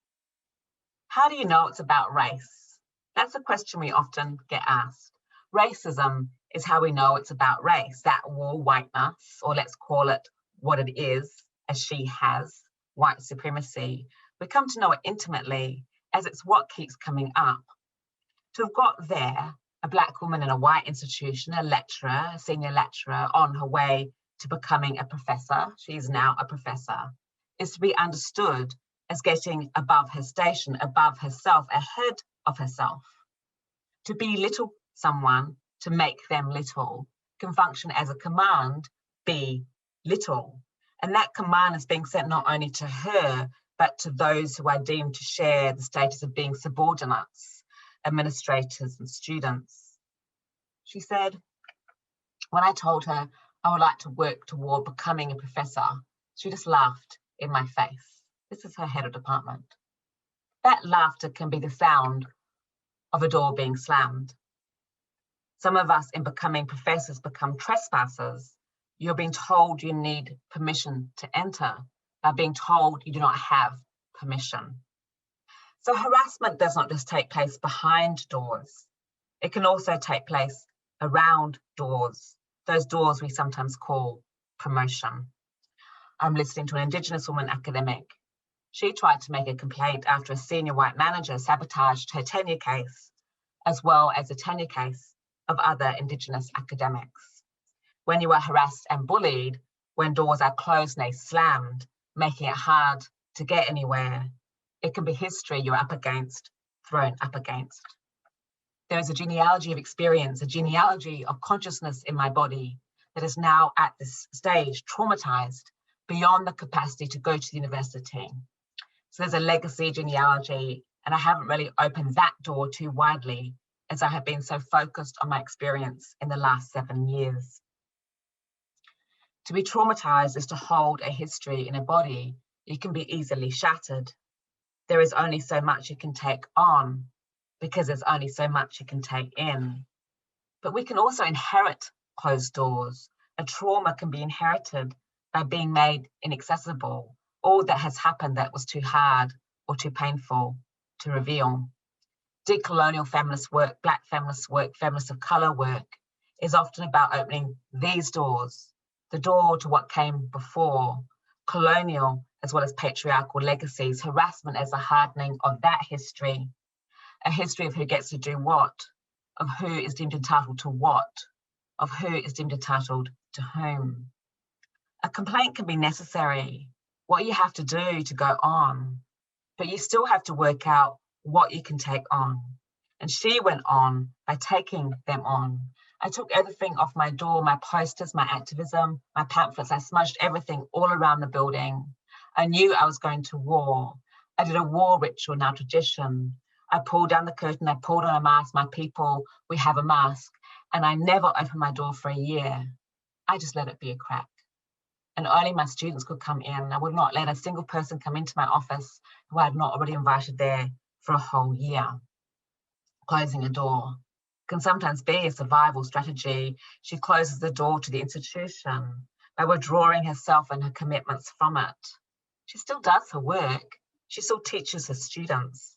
How do you know it's about race? That's a question we often get asked. Racism is how we know it's about race, that war whiteness, or let's call it what it is, as she has, white supremacy. We come to know it intimately as it's what keeps coming up. To have got there, a black woman in a white institution, a lecturer, a senior lecturer on her way to becoming a professor, she's now a professor, is to be understood as getting above her station, above herself, ahead of herself. To belittle someone, to make them little, can function as a command, be little. And that command is being sent not only to her, but to those who are deemed to share the status of being subordinates, administrators and students. She said, when I told her I would like to work toward becoming a professor, she just laughed in my face. This is her head of department. That laughter can be the sound of a door being slammed. Some of us in becoming professors become trespassers. You're being told you need permission to enter by being told you do not have permission. So harassment does not just take place behind doors. It can also take place around doors, those doors we sometimes call promotion. I'm listening to an Indigenous woman academic. She tried to make a complaint after a senior white manager sabotaged her tenure case, as well as a tenure case of other Indigenous academics. When you are harassed and bullied, when doors are closed and they slammed, making it hard to get anywhere, it can be history you're up against, thrown up against. There is a genealogy of experience, a genealogy of consciousness in my body that is now at this stage traumatized beyond the capacity to go to the university. So there's a legacy genealogy, and I haven't really opened that door too widely as I have been so focused on my experience in the last 7 years. To be traumatized is to hold a history in a body. You can be easily shattered. There is only so much you can take on because there's only so much you can take in. But we can also inherit closed doors. A trauma can be inherited by being made inaccessible, or that has happened that was too hard or too painful to reveal. Decolonial feminist work, Black feminist work, feminist of colour work is often about opening these doors, the door to what came before, colonial as well as patriarchal legacies, harassment as a hardening of that history, a history of who gets to do what, of who is deemed entitled to what, of who is deemed entitled to whom. A complaint can be necessary, what you have to do to go on, but you still have to work out what you can take on. And she went on by taking them on. I took everything off my door, my posters, my activism, my pamphlets. I smudged everything all around the building. I knew I was going to war. I did a war ritual, now tradition. I pulled down the curtain, I pulled on a mask, my people, we have a mask. And I never opened my door for a year. I just let it be a crack. And only my students could come in. I would not let a single person come into my office who I had not already invited there for a whole year. Closing a door can sometimes be a survival strategy. She closes the door to the institution by withdrawing herself and her commitments from it. She still does her work. She still teaches her students.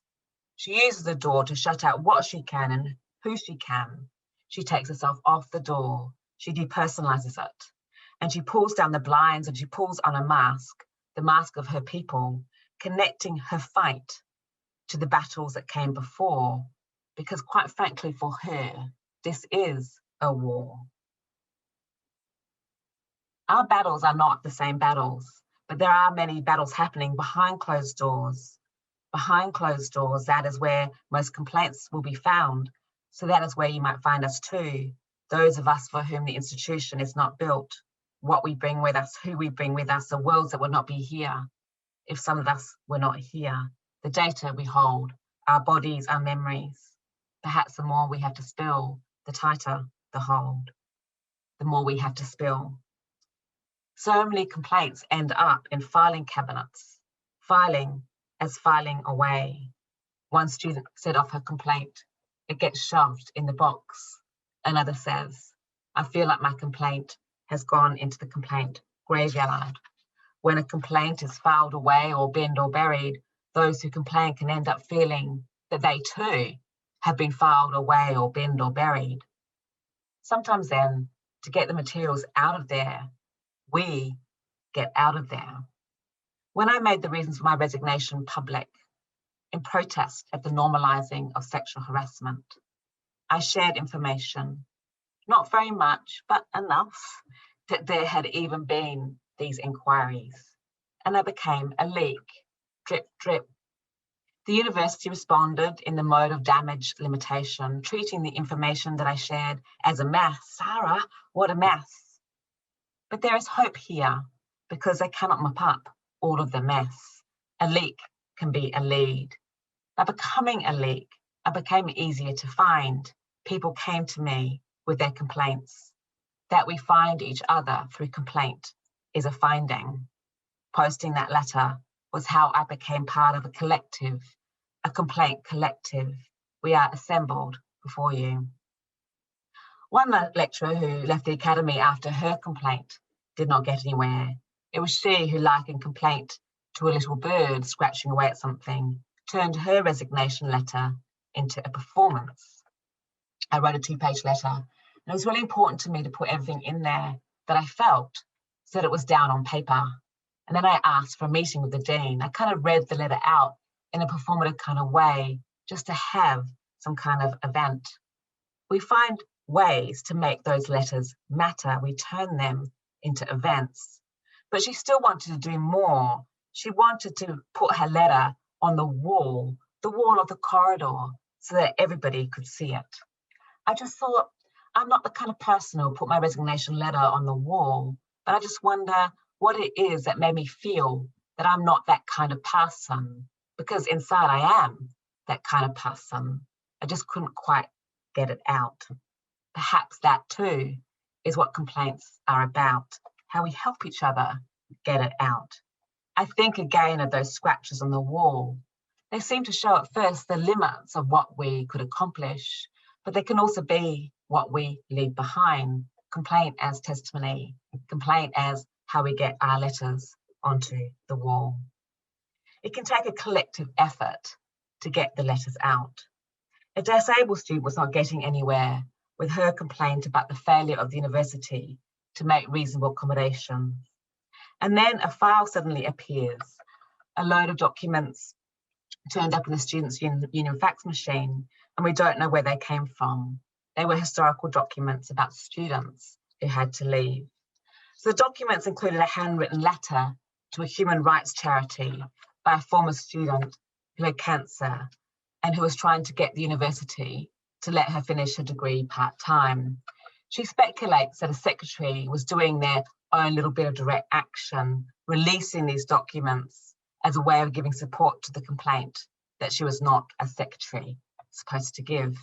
She uses the door to shut out what she can and who she can. She takes herself off the door. She depersonalizes it. And she pulls down the blinds and she pulls on a mask, the mask of her people, connecting her fight to the battles that came before. Because quite frankly, for her, this is a war. Our battles are not the same battles, but there are many battles happening behind closed doors. Behind closed doors, that is where most complaints will be found. So that is where you might find us too, those of us for whom the institution is not built, what we bring with us, who we bring with us, the worlds that would not be here if some of us were not here, the data we hold, our bodies, our memories. Perhaps the more we have to spill, the tighter the hold, the more we have to spill. So many complaints end up in filing cabinets, filing as filing away. One student said of her complaint, it gets shoved in the box. Another says, I feel like my complaint has gone into the complaint graveyard. When a complaint is filed away or binned or buried, those who complain can end up feeling that they too have been filed away or binned or buried. Sometimes then, to get the materials out of there, we get out of there. When I made the reasons for my resignation public, in protest at the normalizing of sexual harassment, I shared information, not very much, but enough that there had even been these inquiries. And there became a leak, drip, drip. The university responded in the mode of damage limitation, treating the information that I shared as a mess. Sara, what a mess. But there is hope here because they cannot mop up all of the mess. A leak can be a lead. By becoming a leak, I became easier to find. People came to me with their complaints. That we find each other through complaint is a finding. Posting that letter was how I became part of a collective, a complaint collective. We are assembled before you. One lecturer who left the academy after her complaint did not get anywhere. It was she who likened complaint to a little bird scratching away at something, turned her resignation letter into a performance. I wrote a 2-page letter, and it was really important to me to put everything in there that I felt so that it was down on paper. And then I asked for a meeting with the dean. I kind of read the letter out in a performative kind of way, just to have some kind of event. We find ways to make those letters matter. We turn them into events. But she still wanted to do more. She wanted to put her letter on the wall of the corridor, so that everybody could see it. I just thought, I'm not the kind of person who'll put my resignation letter on the wall, but I just wonder, what it is that made me feel that I'm not that kind of person, because inside I am that kind of person. I just couldn't quite get it out. Perhaps that too is what complaints are about, how we help each other get it out. I think again of those scratches on the wall. They seem to show at first the limits of what we could accomplish, but they can also be what we leave behind. Complaint as testimony, complaint as how we get our letters onto the wall. It can take a collective effort to get the letters out. A disabled student was not getting anywhere with her complaint about the failure of the university to make reasonable accommodations. And then a file suddenly appears, a load of documents turned up in the student's union fax machine, and we don't know where they came from. They were historical documents about students who had to leave. So the documents included a handwritten letter to a human rights charity by a former student who had cancer and who was trying to get the university to let her finish her degree part-time. She speculates that a secretary was doing their own little bit of direct action, releasing these documents as a way of giving support to the complaint that she was not a secretary supposed to give.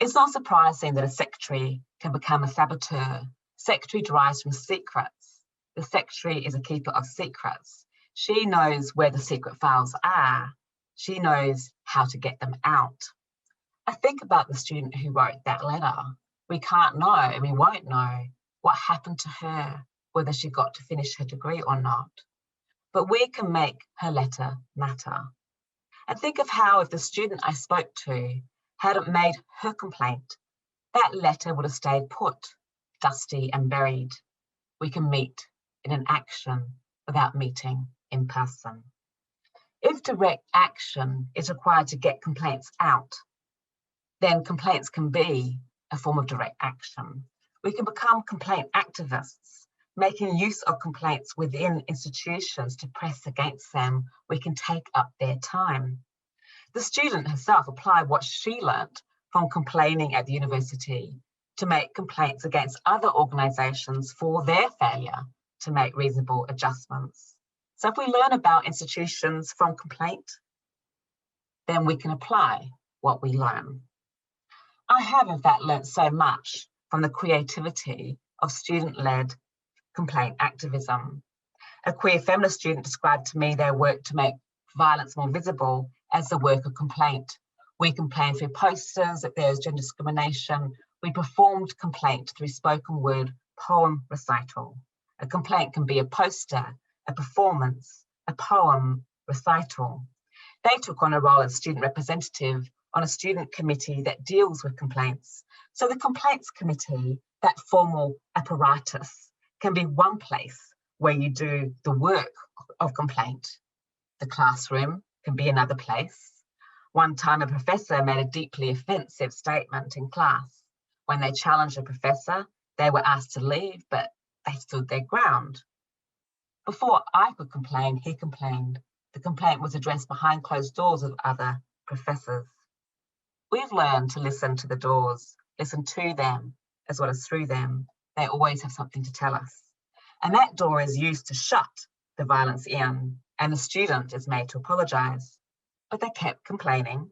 It's not surprising that a secretary can become a saboteur. Secretary derives from secrets. The secretary is a keeper of secrets. She knows where the secret files are. She knows how to get them out. I think about the student who wrote that letter. We can't know, and we won't know what happened to her, whether she got to finish her degree or not. But we can make her letter matter. And think of how if the student I spoke to hadn't made her complaint, that letter would have stayed put, dusty and buried. We can meet in an action without meeting in person. If direct action is required to get complaints out, then complaints can be a form of direct action. We can become complaint activists, making use of complaints within institutions to press against them. We can take up their time. The student herself applied what she learnt from complaining at the university to make complaints against other organisations for their failure to make reasonable adjustments. So if we learn about institutions from complaint, then we can apply what we learn. I have in fact learnt so much from the creativity of student-led complaint activism. A queer feminist student described to me their work to make violence more visible as the work of complaint. We complained through posters that there was gender discrimination. We performed complaint through spoken word poem recital. A complaint can be a poster, a performance, a poem, recital. They took on a role as student representative on a student committee that deals with complaints. So the complaints committee, that formal apparatus, can be one place where you do the work of complaint. The classroom can be another place. One time a professor made a deeply offensive statement in class. When they challenged a professor, they were asked to leave, but they stood their ground. Before I could complain, he complained. The complaint was addressed behind closed doors of other professors. We've learned to listen to the doors, listen to them as well as through them. They always have something to tell us. And that door is used to shut the violence in, and the student is made to apologise. But they kept complaining.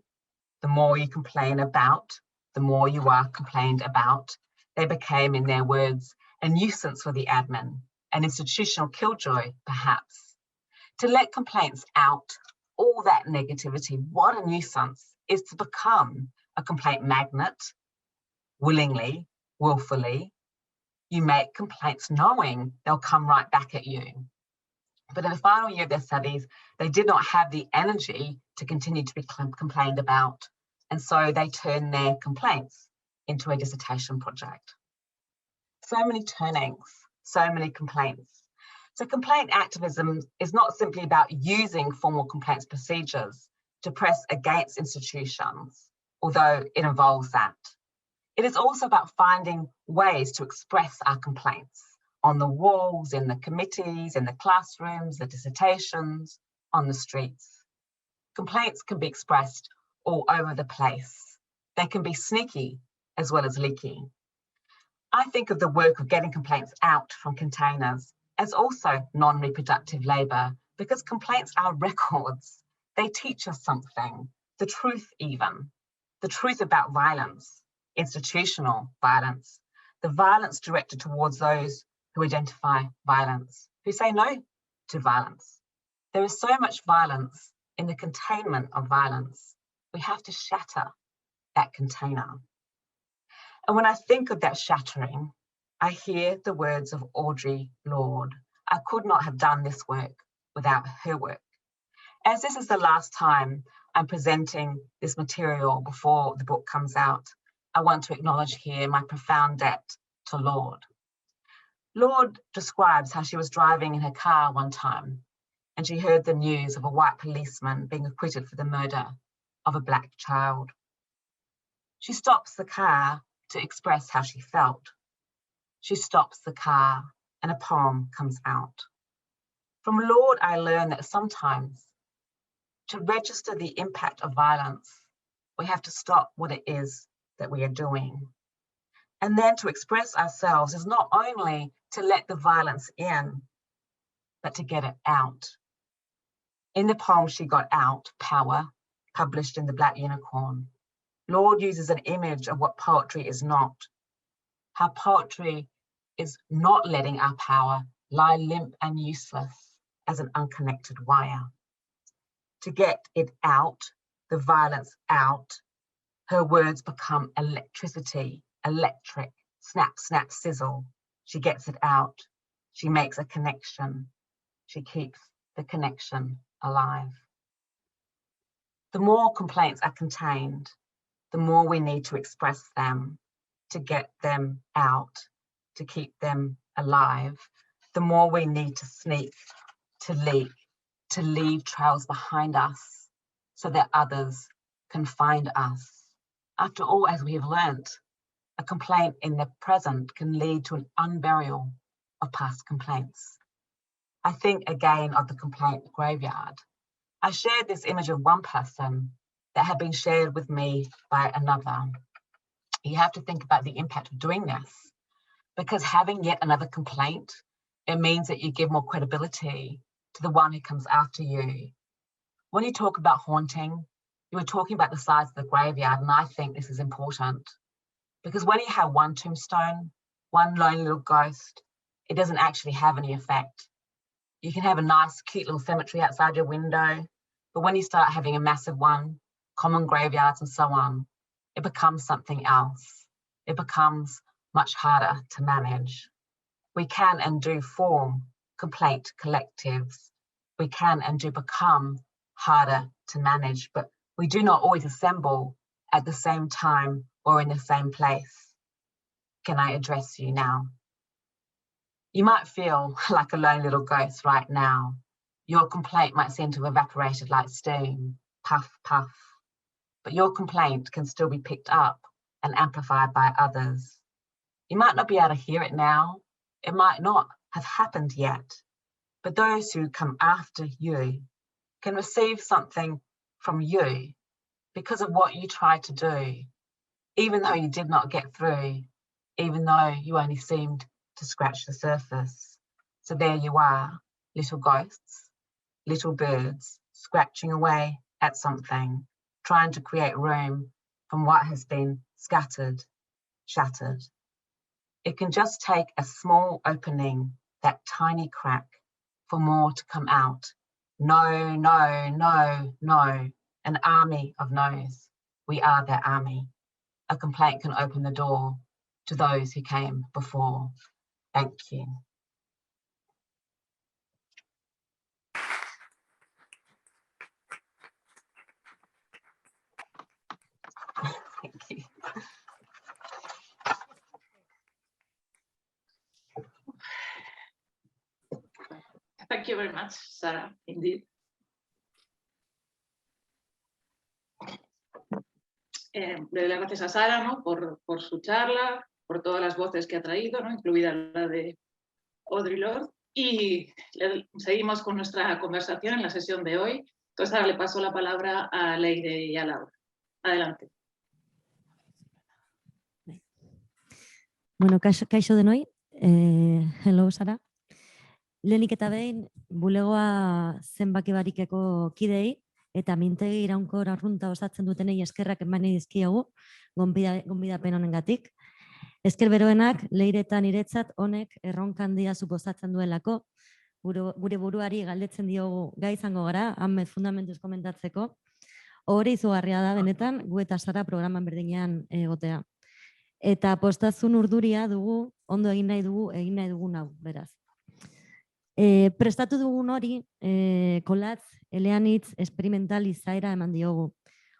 The more you complain about, the more you are complained about. They became, in their words, a nuisance for the admin, an institutional killjoy, perhaps. To let complaints out, all that negativity, what a nuisance, is to become a complaint magnet, willingly, willfully. You make complaints knowing they'll come right back at you. But in the final year of their studies, they did not have the energy to continue to be complained about. And so they turned their complaints into a dissertation project. So many turnings, so many complaints. So complaint activism is not simply about using formal complaints procedures to press against institutions, although it involves that. It is also about finding ways to express our complaints on the walls, in the committees, in the classrooms, the dissertations, on the streets. Complaints can be expressed all over the place. They can be sneaky as well as leaky. I think of the work of getting complaints out from containers as also non-reproductive labour, because complaints are records. They teach us something, the truth even, the truth about violence, institutional violence, the violence directed towards those who identify violence, who say no to violence. There is so much violence in the containment of violence. We have to shatter that container. And when I think of that shattering, I hear the words of Audre Lorde. I could not have done this work without her work. As this is the last time I'm presenting this material before the book comes out, I want to acknowledge here my profound debt to Lorde. Lorde describes how she was driving in her car one time and she heard the news of a white policeman being acquitted for the murder of a black child. She stops the car to express how she felt. She stops the car and a poem comes out. From Lorde, I learned that sometimes to register the impact of violence, we have to stop what it is that we are doing. And then to express ourselves is not only to let the violence in, but to get it out. In the poem She Got Out, Power, published in The Black Unicorn, Lorde uses an image of what poetry is not, how poetry is not letting our power lie limp and useless as an unconnected wire. To get it out, the violence out, her words become electricity, electric, snap, snap, sizzle. She gets it out. She makes a connection. She keeps the connection alive. The more complaints are contained, the more we need to express them, to get them out, to keep them alive. The more we need to sneak, to leak, to leave trails behind us so that others can find us. After all, as we have learnt, a complaint in the present can lead to an unburial of past complaints. I think again of the complaint graveyard. I shared this image of one person that had been shared with me by another. You have to think about the impact of doing this, because having yet another complaint, it means that you give more credibility to the one who comes after you. When you talk about haunting, you were talking about the size of the graveyard, and I think this is important. Because when you have one tombstone, one lonely little ghost, it doesn't actually have any effect. You can have a nice, cute little cemetery outside your window, but when you start having a massive one, common graveyards and so on, it becomes something else. It becomes much harder to manage. We can and do form complaint collectives. We can and do become harder to manage, but we do not always assemble at the same time or in the same place. Can I address you now? You might feel like a lone little ghost right now. Your complaint might seem to have evaporated like steam, puff, puff. But your complaint can still be picked up and amplified by others. You might not be able to hear it now. It might not have happened yet. But those who come after you can receive something from you because of what you tried to do, even though you did not get through, even though you only seemed to scratch the surface. So there you are, little ghosts, little birds, scratching away at something, trying to create room from what has been scattered, shattered. It can just take a small opening, that tiny crack, for more to come out. No, no, no, no. An army of no's. We are that army. A complaint can open the door to those who came before. Thank you. Thank you. Thank you very much, Sara, indeed. Le doy las gracias a Sara, ¿no? por su charla, por todas las voces que ha traído, ¿no? Incluida la de Audre Lorde. Y seguimos con nuestra conversación en la sesión de hoy. Entonces ahora le paso la palabra a Leire y a Laura. Adelante. Bueno, kaixo denoi. Hello, Sara. Lehenik eta behin, Bulegoa zenbaki barikeko kidei eta mintegi iraunkor arrunta osatzen dutenei eskerrak emani dizkiegu gonbidapen honengatik. Esker beroenak, Leire eta niretzat honek erronka handia suposatzen duelako, gure buruari galdetzen diogu gai izango gara, Ahmed fundamentuz komentatzeko. Hori izugarria da benetan, gu eta Sara programan berdinean egotea. Eta postazun urduria dugu, ondo egin nahi dugun hau, beraz. Prestatu dugun hori, kolatz, eleanitz, experimental izaera eman diogu.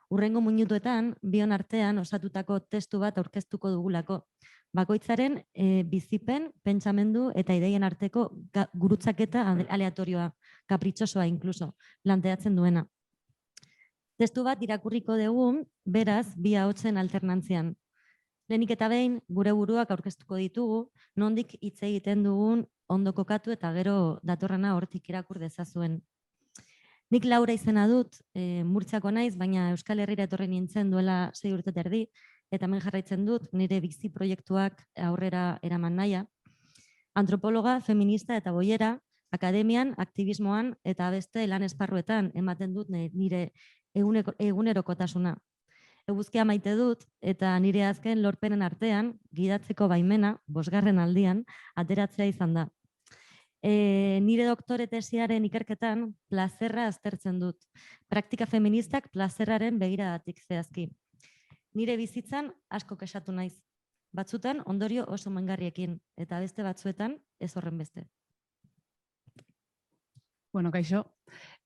Hurrengo minutuetan, bion artean osatutako testu bat aurkeztuko dugulako. Bakoitzaren bizipen, pentsamendu eta ideien arteko gurutzaketa aleatorioa, kapritxosoa inkluso, planteatzen duena. Testu bat irakurriko dugu, beraz, bi ahotsen alternantzian. Lehenik eta behin, gure buruak aurkeztuko ditugu, nondik hitz egiten dugun ondo kokatu eta gero datorrena hortik irakur dezazuen. Nik Laura izena dut, Murtzako naiz, baina Euskal Herrira etorri nintzen duela 6 urte eta erdi, eta hemen jarraitzen dut nire bizi proiektuak aurrera eraman nahia. Antropologa, feminista eta boiera, akademian, aktivismoan eta beste lan esparruetan ematen dut nire egunerokotasuna. Eguzkia maite dut eta nire azken lorpenen artean, gidatzeko baimena, 5. aldian, ateratzea izan da. Nire doktore tesiaren ikerketan plazerra aztertzen dut. Praktika feministak plazerraren begiradatik zehazki. Nire bizitzan asko kexatu naiz. Batzutan ondorio oso mengarriekin eta beste batzuetan ez horren beste. Bueno, kaixo,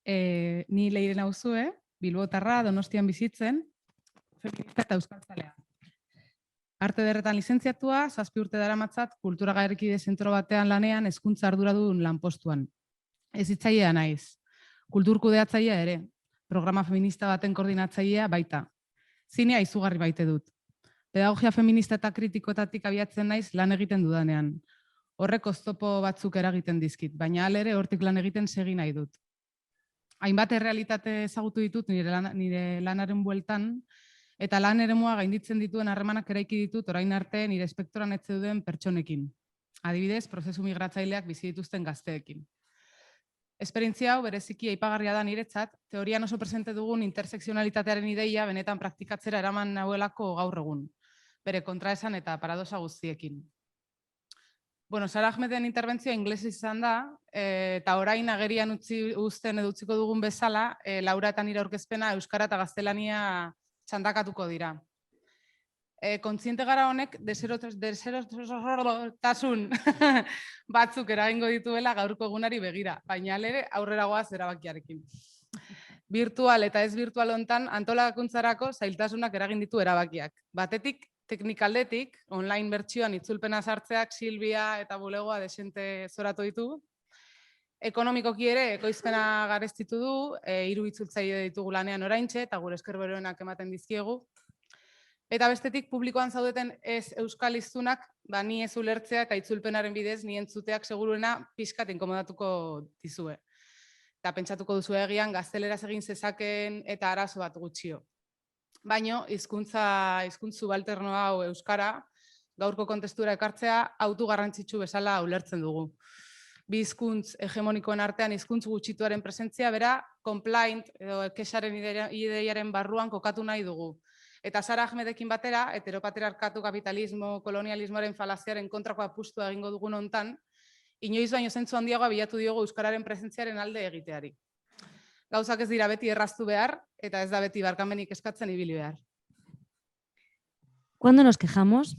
ni Leire nauzue, Bilbotarra, Donostian bizitzen, feminista eta euskaltzalea. Arte ederretan lizentziatua, 7 urte daramatzat, kultura gaerkide zentro batean lanean hezkuntza arduradun lanpostuan. Ez hitzailea naiz. Kulturkudeatzailea ere, programa feminista baten koordinatzailea baita. Zinea izugarri baite dut. Pedagogia feminista eta kritikoetatik abiatzen naiz lan egiten dudanean. Horrek oztopo batzuk eragiten dizkit, baina alere hortik lan egiten segi nahi dut. Hainbat errealitate ezagutu ditut nire lanaren bueltan, eta lan eremua gainditzen dituen harremanak eraiki ditut orain arte nire espektoran ez zeuden pertsonekin. Adibidez, prozesu migratzaileak bizi dituzten gazteekin. Esperientzia hau bereziki aipagarria da niretzat, teorian oso presente dugun intersekzionalitatearen ideia benetan praktikatzera eraman nauelako gaur egun, bere kontraesan eta paradoxa guztiekin. Bueno, Sara Ahmeden interbentzioa inglesez izan da, eta orain agerian uzten edutziko dugun bezala, Laura eta nire aurkezpena euskara eta gaztelania txandakatuko dira. Kontziente gara honek deserotasun batzuk eragingo dituela gaurko egunari begira, baina alere aurrera goaz erabakiarekin. Virtual eta ez virtual hontan antolakuntzarako zailtasunak eragin ditu erabakiak. Batetik, teknikaldetik, online bertsioan itzulpena sartzeak Silvia eta Bulegoa desente zoratu ditugu. Ekonomikoki ere, ekoizpena garestitu du, 3 itzultzaile ditugu lanean oraintxe, eta gure esker beroenak ematen dizkiegu. Eta bestetik, publikoan zaudeten ez euskal hiztunak, ni ez ulertzea eta itzulpenaren bidez, ni entzuteak seguruena pixkat inkomodatuko dizue. Eta pentsatuko duzu egian, gazteleraz egin zezaken eta arazo bat gutxio. Baina, hizkuntz subalterno hau euskara, gaurko kontestura ekartzea, autu garrantzitsu bezala ulertzen dugu. Bi hizkuntz hegemonikoen artean hizkuntz gutxituaren presentzia bera, complaint edo kexaren ideiaren barruan kokatu nahi dugu. Eta Sara Ahmedekin batera, heteropatriarkatu, kapitalismo, kolonialismoaren falaziaren kontrako apustua egingo dugun hontan, inoiz baino zentzu handiagoa bilatu diogu euskararen presentziaren alde egiteari. Gauzak ez dira beti erraztu behar, eta ez da beti barkamenik eskatzen ibili behar. Cuando nos quejamos,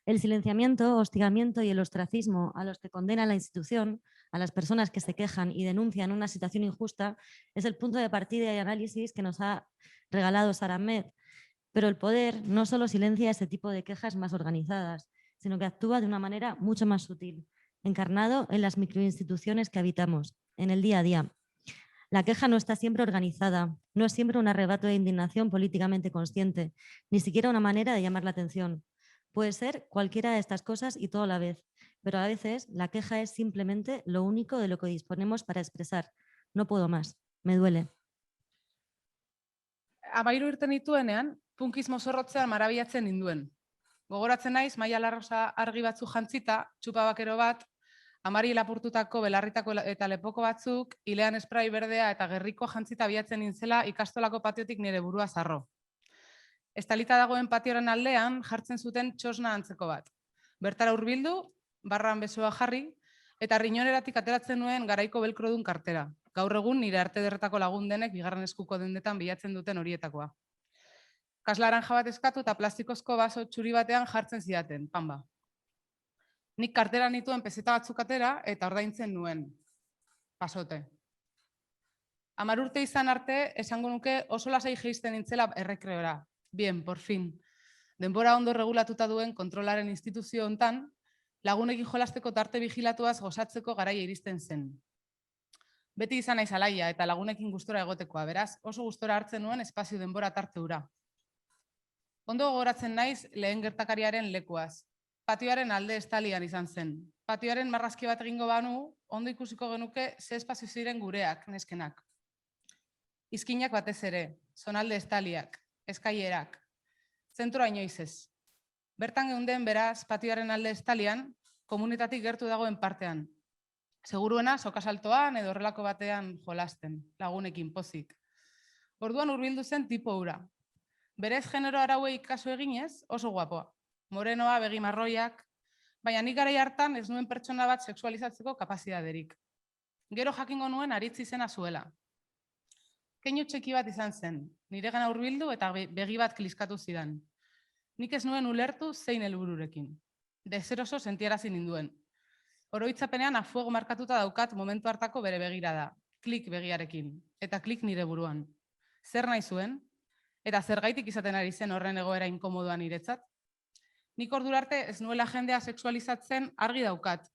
el silenciamiento, hostigamiento y el ostracismo a los que condena la institución, a las personas que se quejan y denuncian una situación injusta, es el punto de partida y análisis que nos ha regalado Sara Ahmed. Pero el poder no solo silencia ese tipo de quejas más organizadas, sino que actúa de una manera mucho más sutil, encarnado en las microinstituciones que habitamos, en el día a día. La queja no está siempre organizada, no es siempre un arrebato de indignación políticamente consciente, ni siquiera una manera de llamar la atención. Puede ser cualquiera de estas cosas y todo a la vez, pero a veces la queja es simplemente lo único de lo que disponemos para expresar. No puedo más, me duele. 13 urte nituenean, punkismo zorrotzean marabiatzen ninduen. Gogoratzen naiz, maila larrosa argi batzu jantzita, txupa bakero bat, Amari lapurtutako, belarritako eta lepoko batzuk, hilean esprai berdea eta gerriko jantzita biatzen nintzela ikastolako patiotik nire burua zarro. Estalita dagoen patioren aldean jartzen zuten txosna antzeko bat. Bertara hurbildu, barran besoa jarri, eta riñoneratik ateratzen nuen garaiko belkrodun kartera. Gaur egun nire arte derretako lagun denek bigarren eskuko dendetan bilatzen duten horietakoa. Kaslaranja bat eskatu eta plastikozko baso txuri batean jartzen zidaten, panba. Nik kartera nituen peseta batzuk atera eta ordaintzen nuen. Pasote. 10 urte izan arte, esango nuke oso lasai jeisten nintzela errekreora. Bien, por fin. Denbora ondo regulatuta duen kontrolaren instituzio hontan, lagunekin jolasteko tarte vigilatuaz gozatzeko garaia iristen zen. Beti izan naiz alaia eta lagunekin gustora egotekoa, beraz, oso gustora hartzen nuen espazio denbora tarte hura. Ondo gogoratzen naiz lehen gertakariaren lekuaz. Patioaren alde estalian izan zen. Patioaren marrazki bat egingo banu, ondo ikusiko genuke ze espazio ziren gureak, neskenak. Izkinak batez ere, zonalde estaliak, eskailerak, zentroa inoiz ez. Bertan geunden beraz, patioaren alde estalian, komunitatik gertu dagoen partean. Seguruena, sokasaltoan edo horrelako batean jolasten, lagunekin pozik. Orduan hurbildu zen tipo hura. Berez genero arauei kasu eginez, oso guapoa. Morenoa, begi marroiak, baina nik garai hartan ez nuen pertsona bat sexualizatzeko kapazitaterik. Gero jakingo nuen aritz izena zuela. Keinu txeki bat izan zen, niregana hurbildu eta begi bat kliskatu zidan. Nik ez nuen ulertu zein helbururekin. Deseroso sentiarazi ninduen. Oroitzapenean a fuego markatuta daukat momentu hartako bere begirada, klik begiarekin, eta klik nire buruan. Zer nahi zuen? Eta zergaitik izaten ari zen horren egoera inkomodoan niretzat? Nik ordura arte ez nuela jendea sexualizatzen argi daukat,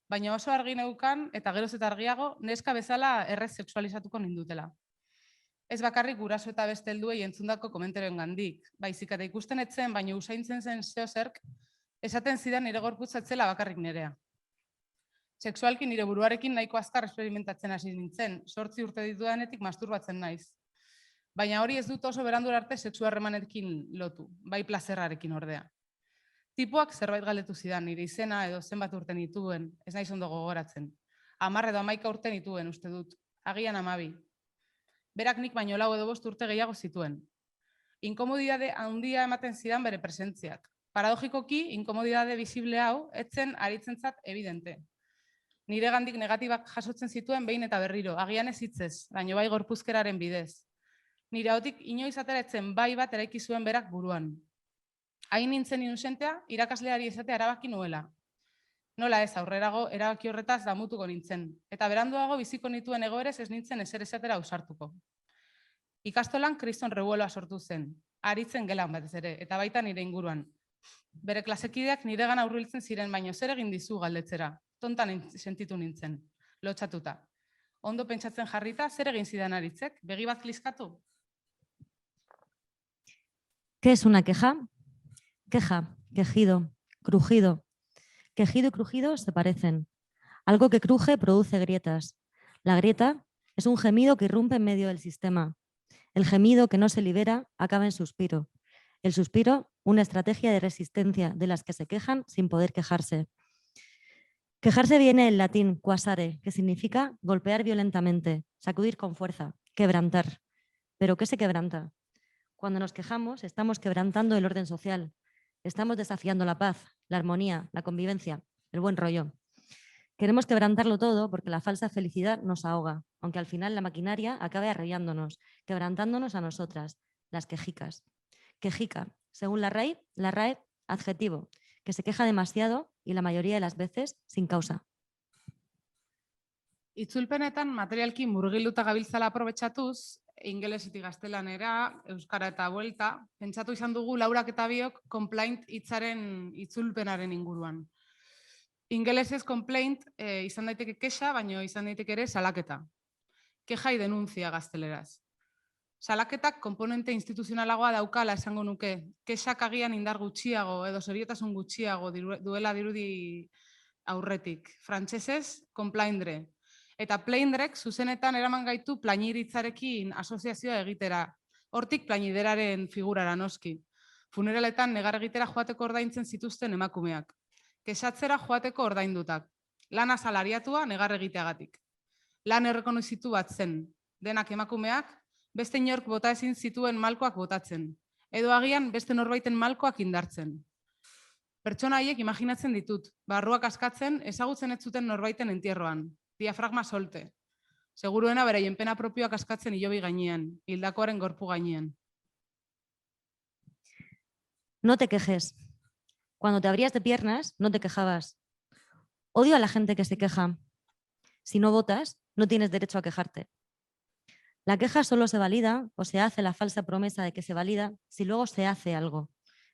baina oso argi neukan eta geroz eta argiago neska bezala errez sexualizatuko nindutela. Ez bakarrik guraso eta beste helduei entzundako komentarioengandik, baizik eta ikusten etzen, baina usaintzen zen zeozerk, esaten zidan nire gorputza ez zela bakarrik nerea. Sexualki nire buruarekin nahiko azkar experimentatzen hasi nintzen, 8 urte ditudanetik masturbatzen naiz. Baina hori ez dut oso berandu arte sexu harremanekin lotu, bai plazerrarekin ordea. Tipoak zerbait galdetu zidan, nire izena edo zenbat urte nituen, ez naiz ondo gogoratzen. 10 edo 11 urte nituen uste dut, agian 12. Berak nik baino 4 edo 5 urte gehiago zituen. Inkomodidade handia ematen zidan bere presentziak. Paradogikoki, inkomodidade visible hau, etzen aritzentzat evidente. Niregandik negatibak jasotzen zituen behin eta berriro, agian ez hitzez, baino bai gorpuzkeraren bidez. Nire ahotik inoiz ateratzen bai bat eraiki zuen berak buruan. Hain nintzen inusentea, irakasleari esatea erabaki nuela. Nola ez, aurrerago erabaki horretaz damutuko nintzen, eta beranduago biziko nituen egoerez ez nintzen ezer esatera ausartuko. Ikastolan kriston revueloa sortu zen, aritzen gelan batez ere, eta baita nire inguruan. Bere klasekideak niregana hurbiltzen ziren, baino zer egin dizu galdetzera, tontan sentitu nintzen, lotxatuta. Ondo pentsatzen jarrita, zer egin zidan aritzek, begi bat kliskatu? ¿Qué es una queja? Queja, quejido, crujido. Quejido y crujido se parecen. Algo que cruje produce grietas. La grieta es un gemido que irrumpe en medio del sistema. El gemido que no se libera acaba en suspiro. El suspiro, una estrategia de resistencia de las que se quejan sin poder quejarse. Quejarse viene del latín quasare, que significa golpear violentamente, sacudir con fuerza, quebrantar. ¿Pero qué se quebranta? Cuando nos quejamos, estamos quebrantando el orden social. Estamos desafiando la paz, la armonía, la convivencia, el buen rollo. Queremos quebrantarlo todo porque la falsa felicidad nos ahoga, aunque al final la maquinaria acabe arrollándonos, quebrantándonos a nosotras, las quejicas. Quejica, según la RAE, adjetivo, que se queja demasiado y la mayoría de las veces sin causa. Itzulpenetan materialki murgilduta gabiltzala aprobetxatuz, ingelesetik gaztelanera, euskara eta buelta, pentsatu izan dugu Laurak eta biok complaint hitzaren itzulpenaren inguruan. Ingelesez complaint izan daiteke kexa, baino izan daiteke ere salaketa. Keja y denuncia gazteleraz. Salaketak konponente instituzionalagoa daukala esango nuke, kexak agian indar gutxiago edo seriotasun gutxiago duela dirudi aurretik. Frantsesez, complaindre. Eta plaindrek zuzenetan eraman gaitu plainiritzarekin asoziazioa egitera. Hortik plainideraren figurara noski. Funeraletan negar egitera joateko ordaintzen zituzten emakumeak. Kesatzera joateko ordaindutak. Lana salariatua negar egiteagatik. Lan errekonozitu bat zen, denak emakumeak, beste inork bota ezin zituen malkoak botatzen, edo agian beste norbaiten malkoak indartzen. Pertsona haiek imaginatzen ditut, barruak askatzen, ezagutzen ez zuten norbaiten entierroan, diafragma solte. Seguruena beraien pena propioak askatzen hilobi gainean, hildakoaren gorpu gainean. No te quejes. Cuando te abrías de piernas, no te quejabas. Odio a la gente que se queja. Si no votas, no tienes derecho a quejarte. La queja solo se valida o se hace la falsa promesa de que se valida si luego se hace algo.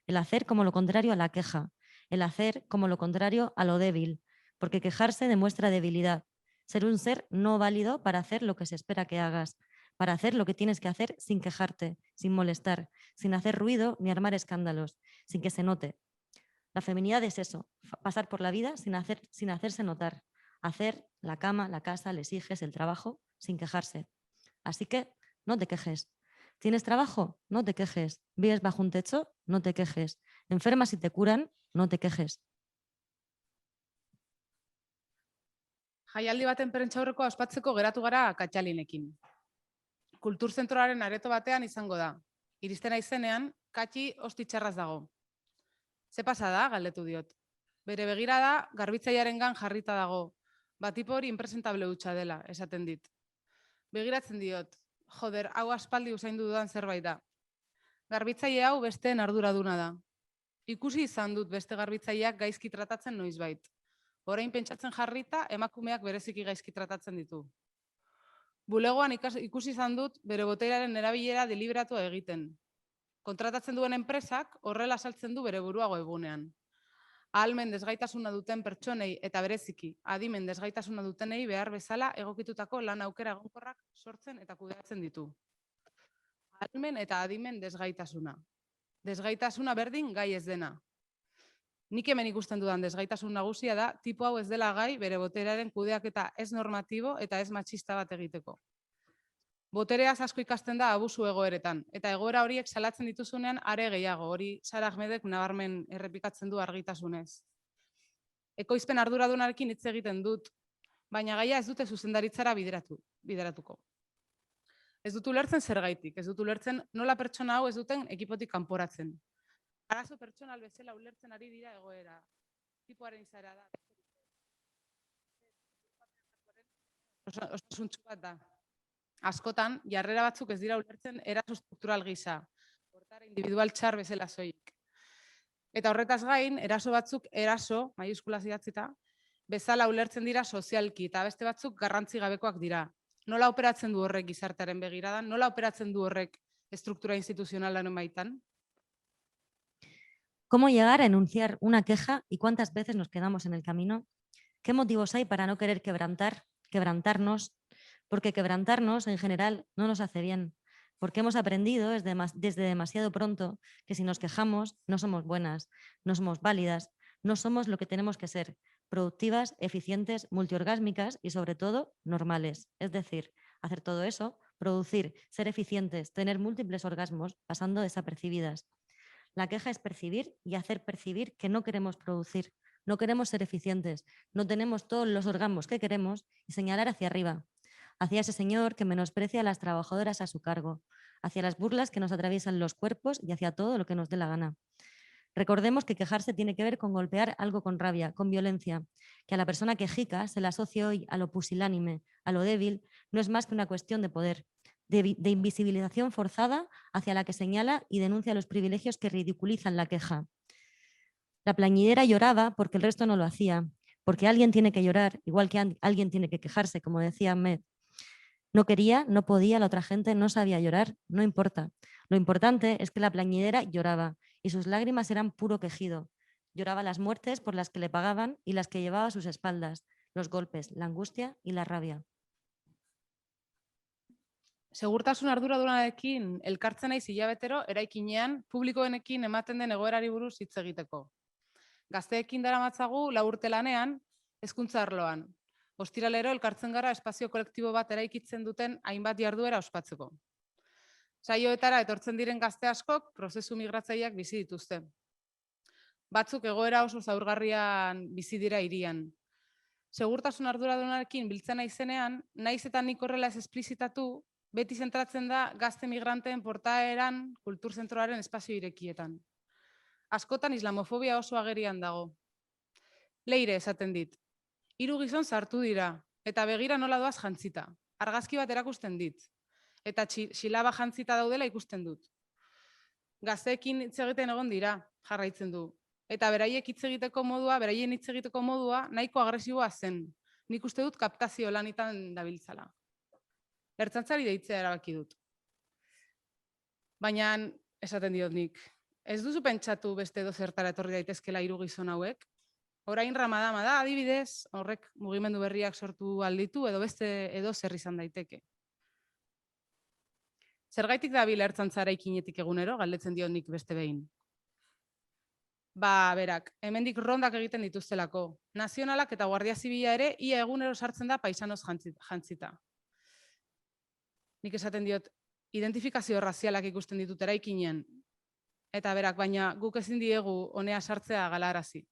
El hacer como lo contrario a la queja. El hacer como lo contrario a lo débil. Porque quejarse demuestra debilidad. Ser un ser no válido para hacer lo que se espera que hagas. Para hacer lo que tienes que hacer sin quejarte, sin molestar, sin hacer ruido ni armar escándalos, sin que se note. La feminidad es eso, pasar por la vida sin hacerse notar. Hacer la cama, la casa, les hijes, el trabajo, sin quejarse. Así que no te quejes. ¿Tienes trabajo? No te quejes. ¿Vives bajo un techo? No te quejes. ¿Enfermas y te curan? No te quejes. Jaialdi baten prentsaurrekoa ospatzeko geratu gara Katxalinekin. Kulturzentroaren areto batean izango da. Iristen aizenean, Katxi ostitxarraz dago. Ze pasa da, galdetu diot. Bere begirada garbitzailearengan jarrita dago. Batipo hori inpresentable hutsa dela, esaten dit. Begiratzen diot, joder, hau aspaldi usaindu dudan zerbait da. Garbitzaile hau besteen arduraduna da. Ikusi izan dut beste garbitzaileak gaizki tratatzen noizbait. Orain pentsatzen jarrita, emakumeak bereziki gaizki tratatzen ditu. Bulegoan ikusi izan dut bere boterearen erabilera deliberatua egiten. Kontratatzen duen enpresak horrela saltzen du bere burua webgunean. Ahalmen desgaitasuna duten pertsonei eta bereziki adimen desgaitasuna dutenei behar bezala egokitutako lan aukera egonkorrak sortzen eta kudeatzen ditu. Ahalmen eta adimen desgaitasuna. Desgaitasuna berdin gai ez dena. Nik hemen ikusten dudan desgaitasun nagusia da tipo hau ez dela gai bere boterearen kudeaketa ez normatibo eta ez matxista bat egiteko. Botereaz asko ikasten da abusu egoeretan, eta egoera horiek salatzen dituzunean are gehiago, hori Sara Ahmedek nabarmen errepikatzen du argitasunez. Ekoizpen arduradunarekin hitz egiten dut, baina gaia ez dute zuzendaritzara bideratuko. Ez dut ulertzen zergaitik, ez dut ulertzen nola pertsona hau ez duten ekipotik kanporatzen. Arazo pertsonal bezala ulertzen ari dira egoera. Tipoaren izaera da. Osasuntsu bat da. Askotan, jarrera batzuk ez dira ulertzen eraso struktural gisa, portara individual txar bezala soilik. Eta horretaz gain, eraso batzuk eraso, maiuskulaz idatzita, bezala ulertzen dira sozialki, eta beste batzuk garrantzi gabekoak dira. Nola operatzen du horrek gizartearen begiradan? Nola operatzen du horrek estruktura instituzionalaren baitan? ¿Cómo llegar a enunciar una queja y cuántas veces nos quedamos en el camino? ¿Qué motivos hay para no querer quebrantarnos? Porque quebrantarnos en general no nos hace bien, porque hemos aprendido desde demasiado pronto que si nos quejamos no somos buenas, no somos válidas, no somos lo que tenemos que ser, productivas, eficientes, multiorgásmicas y sobre todo normales. Es decir, hacer todo eso, producir, ser eficientes, tener múltiples orgasmos pasando desapercibidas. La queja es percibir y hacer percibir que no queremos producir, no queremos ser eficientes, no tenemos todos los orgasmos que queremos y señalar hacia arriba. Hacia ese señor que menosprecia a las trabajadoras a su cargo, hacia las burlas que nos atraviesan los cuerpos y hacia todo lo que nos dé la gana. Recordemos que quejarse tiene que ver con golpear algo con rabia, con violencia, que a la persona quejica se le asocia hoy a lo pusilánime, a lo débil, no es más que una cuestión de poder, de invisibilización forzada hacia la que señala y denuncia los privilegios que ridiculizan la queja. La plañidera lloraba porque el resto no lo hacía, porque alguien tiene que llorar, igual que alguien tiene que quejarse, como decía Ahmed. No quería, no podía, la otra gente no sabía llorar, no importa. Lo importante es que la plañidera lloraba y sus lágrimas eran puro quejido. Lloraba las muertes por las que le pagaban y las que llevaba a sus espaldas, los golpes, la angustia y la rabia. Segurtasun arduradunarekin elkartzen naiz hilabetero eraikinean publikoenekin ematen den egoerari buruz hitz egiteko. Gazteekin daramatzagu 4 urte lanean, hezkuntza arloan. Ostiralero elkartzen gara espazio kolektibo bat eraikitzen duten hainbat jarduera ospatzeko. Saioetara etortzen diren gazte askok prozesu migratzaileak bizi dituzte. Batzuk egoera oso zaurgarrian bizi dira hirian. segurtasun arduradunarekin biltzen naizenean, naiz eta nik horrela ez esplizitatu, beti zentratzen da gazte migranteen portaeran kulturzentroaren espazio irekietan. Askotan islamofobia oso agerian dago. Leire esaten dit, 3 gizon sartu dira, eta begira nola doaz jantzita. Argazki bat erakusten dit, eta xilaba jantzita daudela ikusten dut. Gazteekin hitz egiten egon dira, jarraitzen du. Eta beraien hitz egiteko modua nahiko agresiboa zen. Nik uste dut kaptazio lanitan dabiltzala. Ertzaintzari deitzea erabaki dut. Baina esaten diot nik, ez duzu pentsatu beste edo zertara etorri daitezkela 3 gizon hauek? Orain Ramadana da, adibidez, horrek mugimendu berriak sortu alditu edo beste edo zer izan daiteke. Zergaitik dabil ertzaintzara ikinetik egunero, galdetzen diot nik beste behin. Berak, hemendik rondak egiten dituztelako. Nazionalak eta Guardia Zibila ere ia egunero sartzen da paisanoz jantzita. Nik esaten diot, identifikazio razialak ikusten ditut eraikinen. Eta berak, baina guk ezin diegu honea sartzea galarazi.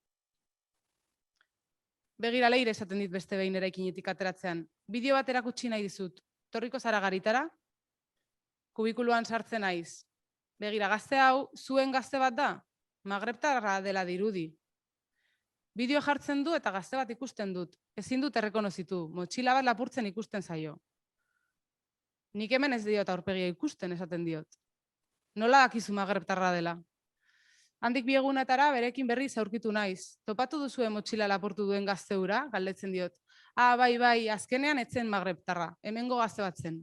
Begira Leire esaten dit beste behin eraikinetik ateratzean. Bideo bat erakutsi nahi dizut. Torriko zara garitara? Kubikuluan sartzen naiz. Begira, gazte hau, zuen gazte bat da? Magrebtarra dela dirudi. Bideo jartzen du eta gazte bat ikusten dut. Ezin dut errekonozitu. Motxila bat lapurtzen ikusten zaio. Nik hemen ez diot aurpegia ikusten esaten diot. Nola dakizu magrebtarra dela? Handik bi egunetara berekin berriz aurkitu naiz. Topatu duzue motxila lapurtu duen gazteura, galdetzen diot. Bai, azkenean etzen magrebtarra. Hemengo gazte bat zen.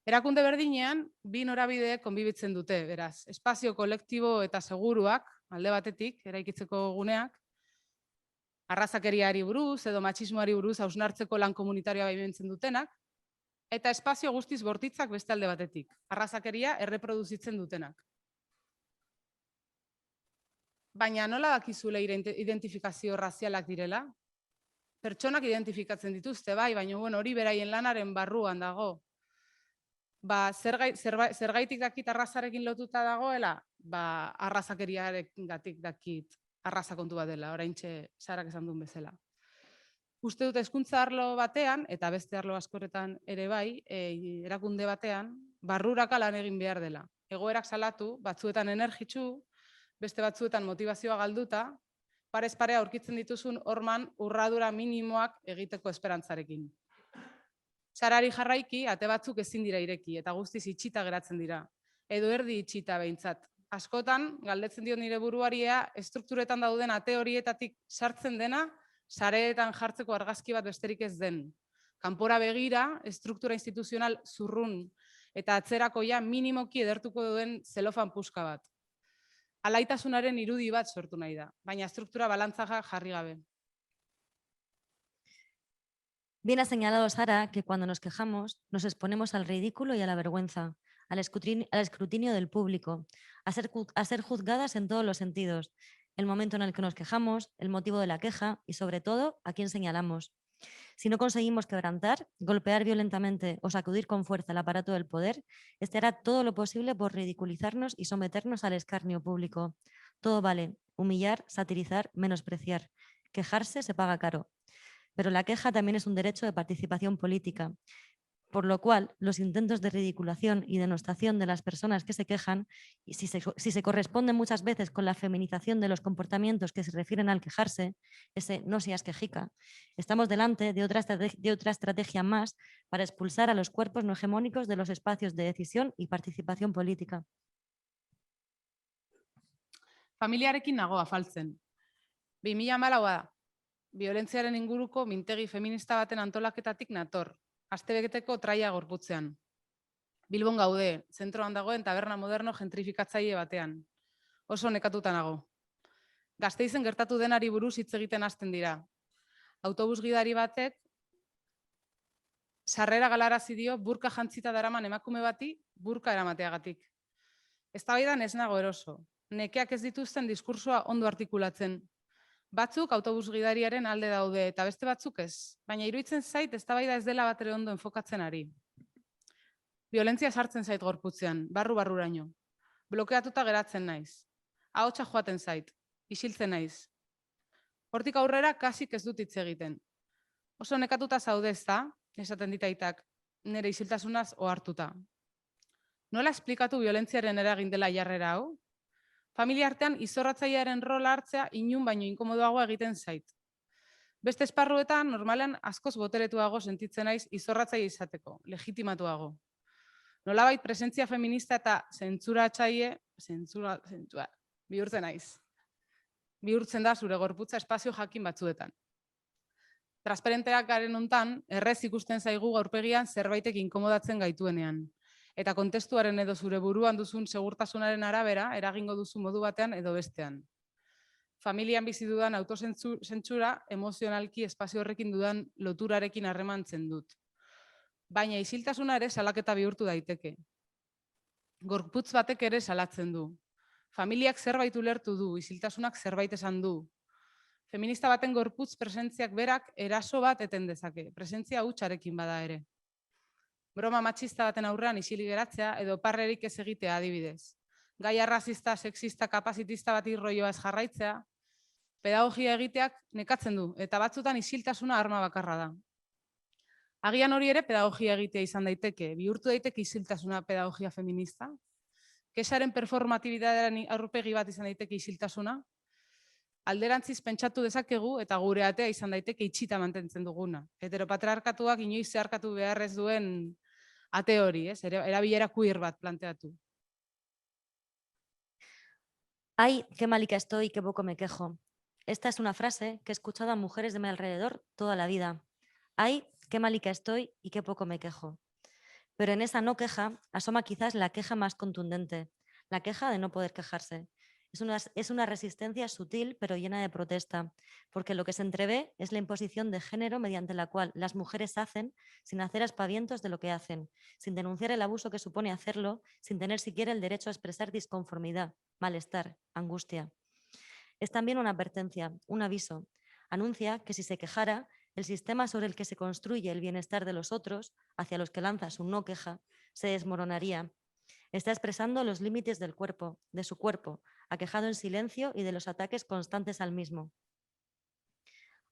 Erakunde berdinean, bi norabideek konbibitzen dute, beraz. Espazio kolektibo eta seguruak, alde batetik, eraikitzeko guneak, arrazakeriari buruz edo matxismoari buruz hausnartzeko lan komunitarioa baimentzen dutenak, eta espazio guztiz bortitzak beste alde batetik, arrazakeria erreproduzitzen dutenak. Baina nola dakizu Leire identifikazio razialak direla? Pertsonak identifikatzen dituzte, bai, baina hori beraien lanaren barruan dago. Zergaitik dakit arrazarekin lotuta dagoela? Arrazakeriarekin dakit arraza kontu bat dela, oraintxe Sarak esan duen bezala. Uste dut hezkuntza arlo batean, eta beste arlo askoretan ere bai, erakunde batean, barruraka lan egin behar dela. Egoerak salatu, batzuetan energitsu, beste batzuetan motivazioa galduta, parez parea aurkitzen dituzun horman urradura minimoak egiteko esperantzarekin. Sarari jarraiki, ate batzuk ezin dira ireki, eta guztiz itxita geratzen dira. Edo erdi itxita behintzat. Askotan, galdetzen dio nire buruaria, estrukturetan dauden ate horietatik sartzen dena, sareetan jartzeko argazki bat besterik ez den. Kanpora begira, estruktura instituzional zurrun, eta atzerakoia minimoki edertuko duen zelofan puska bat. Alaitasunaren irudi bat sortu nahi da, baina estruktura balantzaga jarri gabe. Bien ha señalado Sara que cuando nos quejamos nos exponemos al ridículo y a la vergüenza, al escrutinio del público, a ser juzgadas en todos los sentidos, el momento en el que nos quejamos, el motivo de la queja y sobre todo a quién señalamos. Si no conseguimos quebrantar, golpear violentamente o sacudir con fuerza el aparato del poder, este hará todo lo posible por ridiculizarnos y someternos al escarnio público. Todo vale, humillar, satirizar, menospreciar. Quejarse se paga caro. Pero la queja también es un derecho de participación política, por lo cual los intentos de ridiculación y denostación de las personas que se quejan, y si se corresponden muchas veces con la feminización de los comportamientos que se refieren al quejarse, ese no seas quejica, estamos delante de otra estrategia más para expulsar a los cuerpos no hegemónicos de los espacios de decisión y participación política. Familiarekin nago afaltzen. 2014 da. Violentziaren inguruko mintegi feminista baten antolaketatik nator. Astebeteko traia gorputzean. Bilbon gaude, zentroan dagoen taberna moderno gentrifikatzaile batean. Oso nekatuta nago. Gasteizen gertatu denari buruz hitz egiten hasten dira. Autobus gidari batek sarrera galarazi dio burka jantzita daraman emakume bati burka eramateagatik. Eztabaidan ez nago eroso. Nekeak ez dituzten diskursoa ondo artikulatzen. Batzuk autobus gidariaren alde daude eta beste batzuk ez, baina iruditzen zait eztabaida ez dela batere ondo enfokatzen ari. Violentzia sartzen zait gorputzean, barru-barruraino. Blokeatuta geratzen naiz. Ahotsa joaten zait, isiltzen naiz. Hortik aurrera kasik ez dut hitz egiten. Oso nekatuta zaude ezta, esaten dit aitak, nire isiltasunaz ohartuta. Nola esplikatu violentziaren eragin dela jarrera hau? Familia artean izorratzailearen rola hartzea inun baino inkomodoagoa egiten zait. Beste esparruetan normalean askoz boteretuago sentitzen naiz izorratzaile izateko, legitimatuago. Nolabait presentzia feminista eta zentzuratzaile, bihurtzen naiz. Bihurtzen da zure gorputza espazio jakin batzuetan. Transparenteak garen hontan, errez ikusten zaigu gaurpegian zerbaitek inkomodatzen gaituenean. Eta kontestuaren edo zure buruan duzun segurtasunaren arabera eragingo duzu modu batean edo bestean. Familian bizi dudan autozentsura emozionalki espazio horrekin dudan loturarekin harremantzen dut. Baina isiltasuna ere salaketa bihurtu daiteke. Gorputz batek ere salatzen du. Familiak zerbait ulertu du, isiltasunak zerbait esan du. Feminista baten gorputz presentziak berak eraso bat eten dezake, presentzia hutsarekin bada ere. Broma matxista baten aurrean isilik geratzea edo parrerik ez egitea adibidez. Gaia arrazista, sexista, kapazitista bat irroioaz jarraitzea, pedagogia egiteak nekatzen du, eta batzutan isiltasuna arma bakarra da. Agian hori ere pedagogia egitea izan daiteke, bihurtu daiteke isiltasuna pedagogia feminista? Kexaren performatibitatearen aurpegi bat izan daiteke isiltasuna? Alderantziz pentsatu dezakegu eta gure atea izan daiteke itxita mantentzen duguna. Heteropatriarkatuak inoiz zeharkatu beharrez duen ate hori, erabilera queer bat planteatu. Ay, qué malica estoy y qué poco me quejo. Esta es una frase que he escuchado a mujeres de mi alrededor toda la vida. Ay, qué malica estoy y qué poco me quejo. Pero en esa no queja asoma quizás la queja más contundente, la queja de no poder quejarse. Es una resistencia sutil pero llena de protesta, porque lo que se entrevé es la imposición de género mediante la cual las mujeres hacen sin hacer aspavientos de lo que hacen, sin denunciar el abuso que supone hacerlo, sin tener siquiera el derecho a expresar disconformidad, malestar, angustia. Es también una advertencia, un aviso. Anuncia que si se quejara, el sistema sobre el que se construye el bienestar de los otros, hacia los que lanza su no queja, se desmoronaría. Está expresando los límites del cuerpo, de su cuerpo, aquejado en silencio y de los ataques constantes al mismo.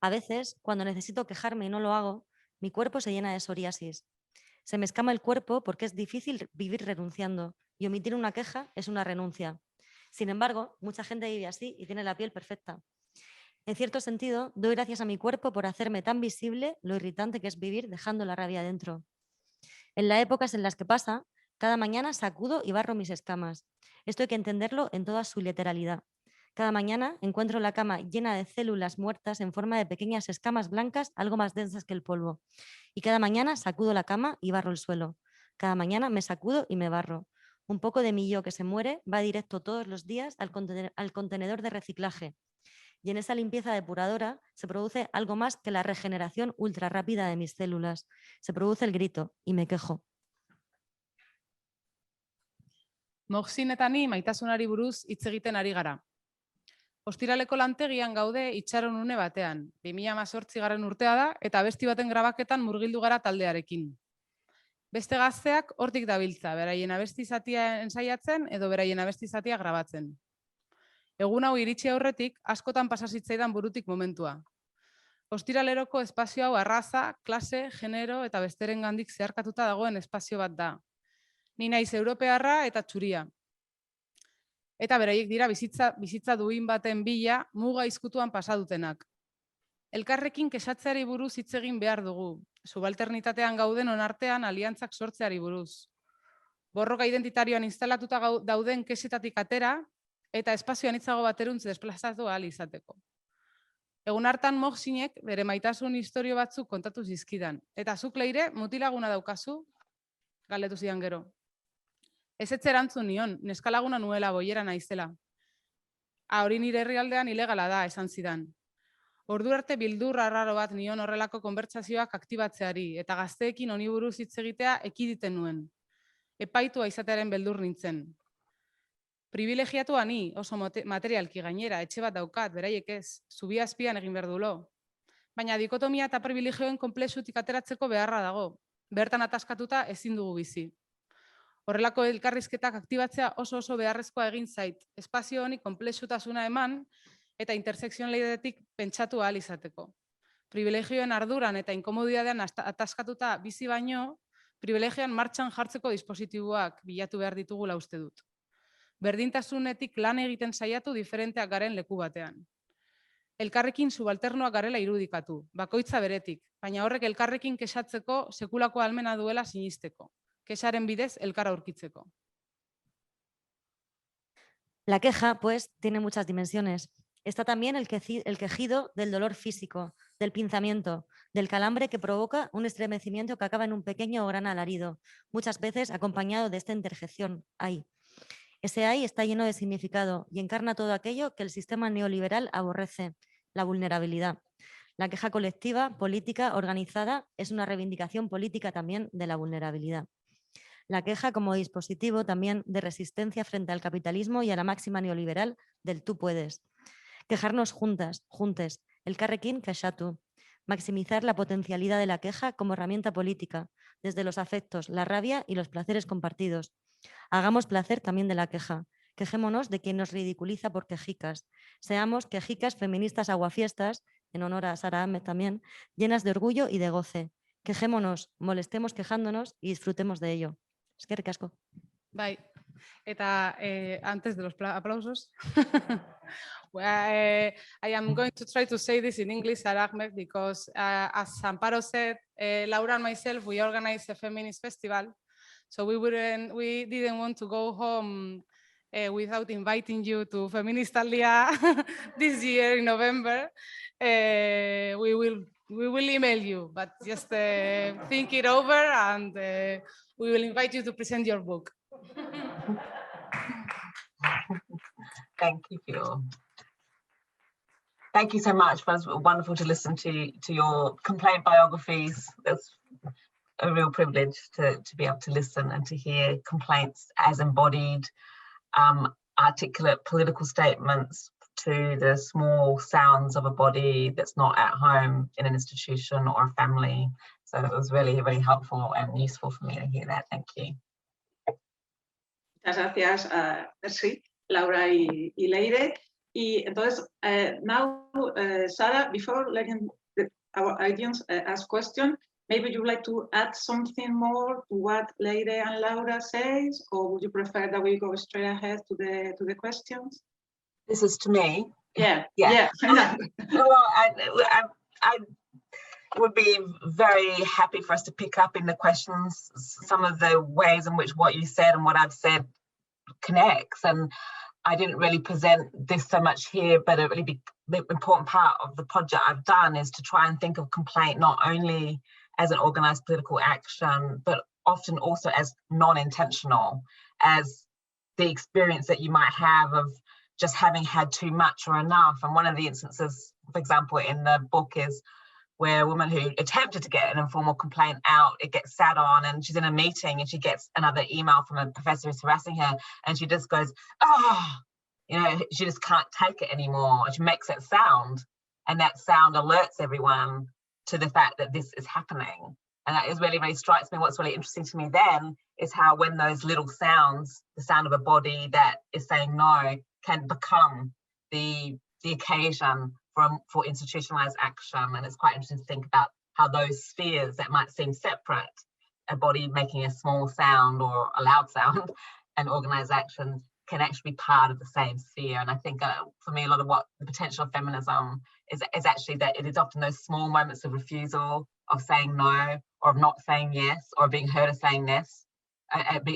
A veces, cuando necesito quejarme y no lo hago, mi cuerpo se llena de psoriasis. Se me escama el cuerpo porque es difícil vivir renunciando y omitir una queja es una renuncia. Sin embargo, mucha gente vive así y tiene la piel perfecta. En cierto sentido, doy gracias a mi cuerpo por hacerme tan visible lo irritante que es vivir dejando la rabia dentro. En las épocas en las que pasa, cada mañana sacudo y barro mis escamas. Esto hay que entenderlo en toda su literalidad. Cada mañana encuentro la cama llena de células muertas en forma de pequeñas escamas blancas, algo más densas que el polvo. Y cada mañana sacudo la cama y barro el suelo. Cada mañana me sacudo y me barro. Un poco de mi yo que se muere va directo todos los días al contenedor de reciclaje. Y en esa limpieza depuradora se produce algo más que la regeneración ultra rápida de mis células. Se produce el grito y me quejo. Moxin eta ni maitasunari buruz hitz egiten ari gara. Ostiraleko lantegian gaude itxaron une batean. 2018 urtea da eta abesti baten grabaketan murgildu gara taldearekin. Beste gazteak hortik dabiltza, beraien abesti zatia ensaiatzen edo beraien abesti zatia grabatzen. Egun hau iritsi aurretik askotan pasa zitzaidan burutik momentua. Ostiraleroko espazio hau arraza, klase, genero eta besterengandik zeharkatuta dagoen espazio bat da. Ni naiz europearra eta txuria. Eta beraiek dira bizitza duin baten bila muga izkutuan pasadutenak. Elkarrekin kexatzeari buruz hitz egin behar dugu. Subalternitatean gauden onartean aliantzak sortzeari buruz. Borroka identitarioan instalatuta dauden kexetatik atera eta espazioan hitzago bateruntz desplazatu ahal izateko. Egun hartan Moxinek bere maitasun istorio batzuk kontatu zizkidan. Eta zuk Leire, mutilaguna daukazu? Galdetu zidan gero. Ez erantzun nion, neskalaguna nuela boiera naizela. Hori nire herrialdean ilegala da, esan zidan. Ordu arte bildur arraro bat nion horrelako konbertsazioak aktibatzeari, eta gazteekin honi buruz hitz egitea ekiditen nuen. Epaitua izatearen beldur nintzen. Privilegiatua ni, oso materialki gainera, etxe bat daukat, beraiek ez, zubia azpian egin behar dulo. Baina dikotomia eta privilegioen konplexutik ateratzeko beharra dago. Bertan ataskatuta ezin dugu bizi. Horrelako elkarrizketak aktibatzea oso beharrezkoa egin zait. Espazio honi konplexutasuna eman eta intersekzionalitatetik pentsatu ahal izateko. Privilegioen arduran eta inkomodidadean ataskatuta bizi baino, privilegioan martxan jartzeko dispositiboak bilatu behar ditugula uste dut. Berdintasunetik lan egiten saiatu diferenteak garen leku batean. Elkarrekin subalternoak garela irudikatu, bakoitza beretik, baina horrek elkarrekin kexatzeko sekulako ahalmena duela sinisteko, kexaren bidez elkar aurkitzeko. La queja, pues, tiene muchas dimensiones. Está también el quejido del dolor físico, del pinzamiento, del calambre que provoca un estremecimiento que acaba en un pequeño o gran alarido, muchas veces acompañado de esta interjección, ay. Ese ay está lleno de significado y encarna todo aquello que el sistema neoliberal aborrece, la vulnerabilidad. La queja colectiva, política, organizada, es una reivindicación política también de la vulnerabilidad. La queja como dispositivo también de resistencia frente al capitalismo y a la máxima neoliberal del tú puedes. Quejarnos juntas, juntes, elkarrekin kexatu. Maximizar la potencialidad de la queja como herramienta política, desde los afectos, la rabia y los placeres compartidos. Hagamos placer también de la queja. Quejémonos de quien nos ridiculiza por quejicas. Seamos quejicas feministas aguafiestas, en honor a Sara Ahmed también, llenas de orgullo y de goce. Quejémonos, molestemos quejándonos y disfrutemos de ello. Eskerrik asko. Bai, eta antes de los aplausos, I am going to try to say this in English, Sara Ahmed, because as Amparo said, Laura and myself, we organized a feminist festival. So we didn't want to go home without inviting you to Feminist Alia this year in November. We will email you, but just think it over, and we will invite you to present your book. Thank you so much. It was wonderful to listen to your complaint biographies. That's a real privilege to be able to listen and to hear complaints as embodied, articulate political statements to the small sounds of a body that's not at home in an institution or a family. So it was really, really helpful and useful for me to hear that. Thank you. Muchas gracias, merci, Laura y Leire. Y entonces, now, Sara, before letting our audience ask questions, maybe you would like to add something more to what Leire and Laura says, or would you prefer that we go straight ahead to the questions? This is to me. Yeah. Well, I would be very happy for us to pick up in the questions some of the ways in which what you said and what I've said connects. And I didn't really present this so much here, but a really big important part of the project I've done is to try and think of complaint not only as an organized political action, but often also as non-intentional, as the experience that you might have of just having had too much or enough. And one of the instances, for example, in the book is where a woman who attempted to get an informal complaint out, it gets sat on, and she's in a meeting and she gets another email from a professor who's harassing her, and she just goes, oh, you know, she just can't take it anymore. She makes that sound, and that sound alerts everyone to the fact that this is happening. And that is really, really strikes me. What's really interesting to me then is how when those little sounds, the sound of a body that is saying no, can become the occasion for institutionalized action. And it's quite interesting to think about how those spheres that might seem separate, a body making a small sound or a loud sound, and organized action can actually be part of the same sphere. And I think for me, a lot of what the potential of feminism is actually that it is often those small moments of refusal, of saying no, or of not saying yes, or being heard as saying yes,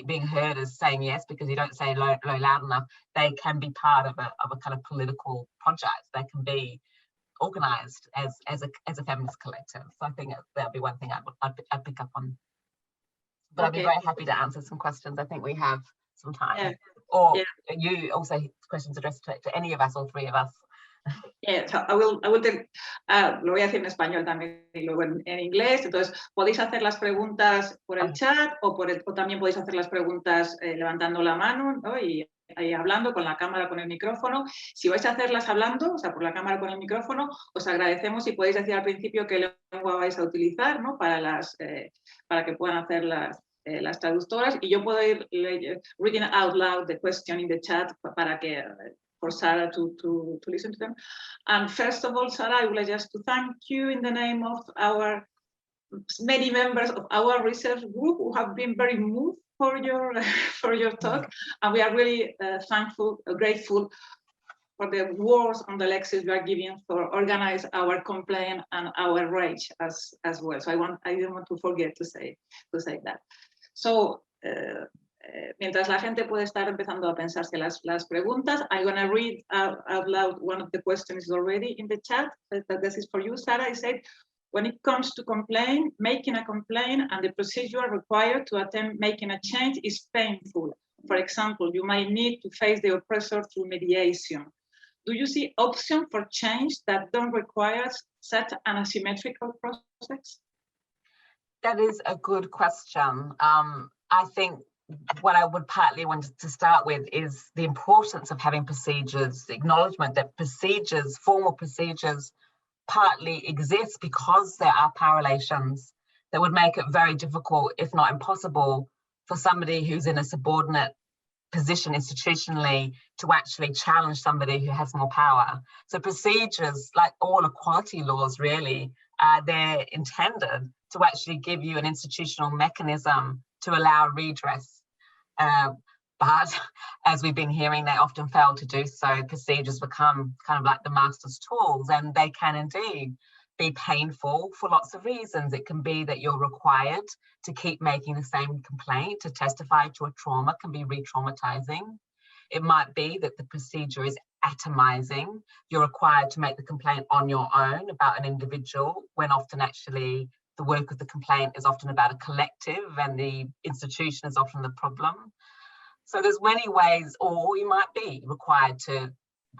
being heard as saying yes because you don't say loud enough. They can be part of a kind of political project. They can be organized as a feminist collective. So I think that'd be one thing I'd pick up on. But I'd be very happy to answer some questions. I think we have some time. Yeah. Or you also questions addressed to any of us, all three of us. Yeah, so I will tell, lo voy a decir en español también y luego en inglés. Entonces, podéis hacer las preguntas por el chat o también podéis hacer las preguntas levantando la mano, ¿no? Y hablando con la cámara, con el micrófono. Si vais a hacerlas hablando, o sea, por la cámara con el micrófono, os agradecemos si podéis decir al principio qué lengua vais a utilizar, ¿no? Para que puedan hacer las traductoras, y yo puedo ir reading out loud the question in the chat para que for Sara to listen to them. And first of all, Sara, I would like just to thank you in the name of our many members of our research group who have been very moved for your talk, and we are really grateful for the words and the lectures you are giving for organize our complaint and our rage as well. So I didn't want to forget to say that. So mientras la gente puede estar empezando a pensarse las preguntas, I'm going to read out loud one of the questions already in the chat. This is for you, Sara. I said, when it comes to making a complaint and the procedure required to attempt making a change is painful. For example, you might need to face the oppressor through mediation. Do you see options for change that don't require such an asymmetrical process? That is a good question. I think what I would partly want to start with is the importance of having procedures, the acknowledgement that procedures, formal procedures, partly exist because there are power relations that would make it very difficult, if not impossible, for somebody who's in a subordinate position institutionally to actually challenge somebody who has more power. So procedures, like all equality laws really, they're intended to actually give you an institutional mechanism to allow redress. But as we've been hearing, they often fail to do so. Procedures become kind of like the master's tools, and they can indeed be painful for lots of reasons. It can be that you're required to keep making the same complaint. To testify to a trauma can be re-traumatizing. It might be that the procedure is atomizing. You're required to make the complaint on your own about an individual, when often actually the work of the complaint is often about a collective and the institution is often the problem. So there's many ways, or you might be required to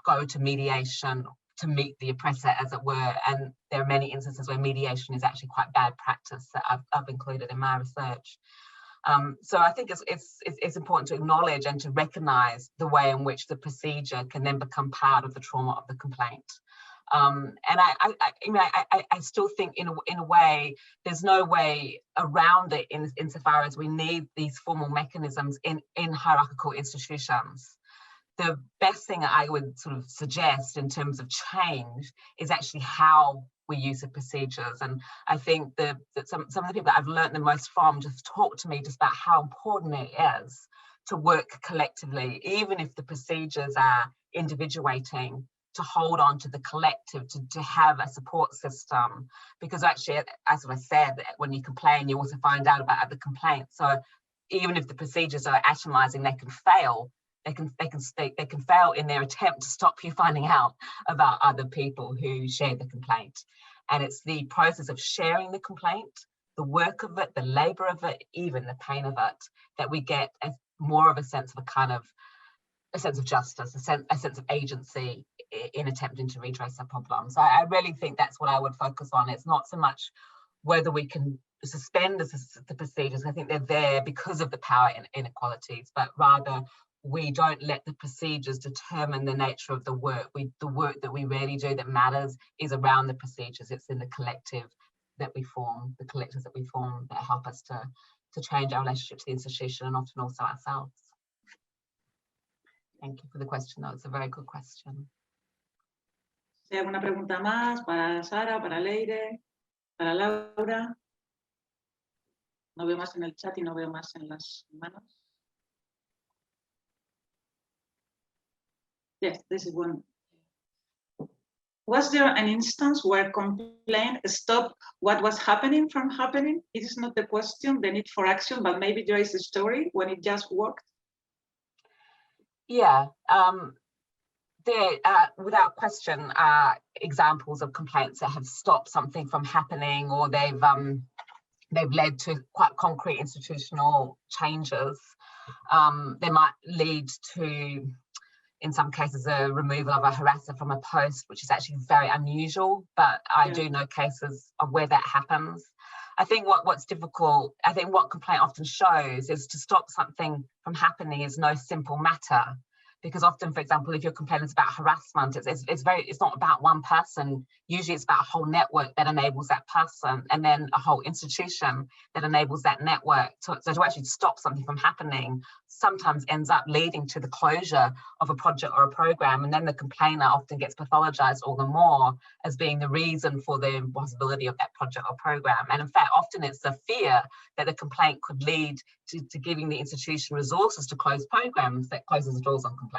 go to mediation to meet the oppressor, as it were. And there are many instances where mediation is actually quite bad practice that I've included in my research. So I think it's important to acknowledge and to recognise the way in which the procedure can then become part of the trauma of the complaint. And I still think in a way, there's no way around it insofar as we need these formal mechanisms in hierarchical institutions. The best thing I would sort of suggest in terms of change is actually how we use the procedures. And I think that some of the people that I've learned the most from just talk to me just about how important it is to work collectively, even if the procedures are individuating, to hold on to the collective, to have a support system. Because actually, as I said, when you complain, you also find out about other complaints. So even if the procedures are atomizing, they can fail. They can fail in their attempt to stop you finding out about other people who share the complaint. And it's the process of sharing the complaint, the work of it, the labor of it, even the pain of it, that we get more of a sense of a sense of justice, a sense of agency in attempting to redress a problem. So I really think that's what I would focus on. It's not so much whether we can suspend the procedures. I think they're there because of the power inequalities, but rather we don't let the procedures determine the nature of the work. The work that we really do that matters is around the procedures. It's in the collective that we form, the collectives that we form that help us to change our relationship to the institution and often also ourselves. Thank you for the question, though. It's a very good question. ¿Hay alguna pregunta más para Sara, para Leire, para Laura? No veo más en el chat y no veo más en las manos. Yes, this is one. Was there an instance where complaint stopped what was happening from happening? It is not the question, the need for action, but maybe there is a story when it just worked. Yeah, there without question are examples of complaints that have stopped something from happening, or they've led to quite concrete institutional changes. They might lead to, in some cases, a removal of a harasser from a post, which is actually very unusual, but I do know cases of where that happens. I think what's difficult, I think what complaint often shows is to stop something from happening is no simple matter. Because often, for example, if your complaint is about harassment, it's not about one person. Usually it's about a whole network that enables that person, and then a whole institution that enables that network. So to actually stop something from happening sometimes ends up leading to the closure of a project or a program, and then the complainer often gets pathologized all the more as being the reason for the impossibility of that project or program. And in fact, often it's the fear that the complaint could lead to giving the institution resources to close programs that closes the doors on complaints.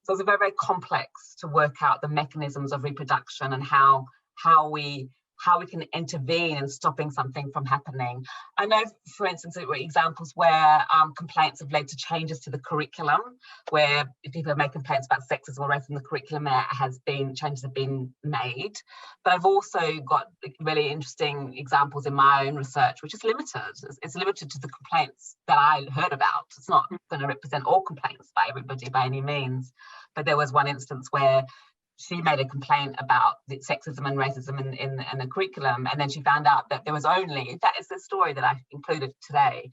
So it's very, very complex to work out the mechanisms of reproduction and how we can intervene in stopping something from happening. I know, for instance, there were examples where complaints have led to changes to the curriculum, where if people make complaints about sexism or racism, the curriculum changes have been made. But I've also got really interesting examples in my own research, which is limited. It's limited to the complaints that I heard about. It's not going to represent all complaints by everybody by any means. But there was one instance where she made a complaint about the sexism and racism in the curriculum, and then she found out that there was only, that is the story that I included today,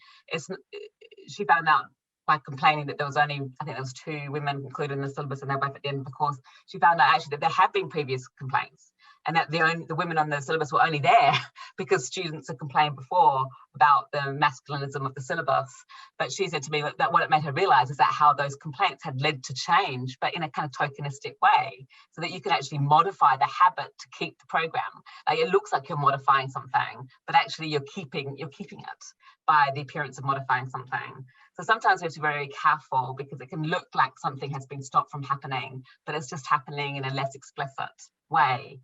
she found out by complaining that there was only, I think there was 2 women included in the syllabus and they're both at the end of the course. She found out actually that there had been previous complaints, and that the women on the syllabus were only there because students had complained before about the masculinism of the syllabus. But she said to me that what it made her realise is that how those complaints had led to change, but in a kind of tokenistic way, so that you can actually modify the habit to keep the program. Like, it looks like you're modifying something, but actually you're keeping it by the appearance of modifying something. So sometimes we have to be very careful, because it can look like something has been stopped from happening, but it's just happening in a less explicit way.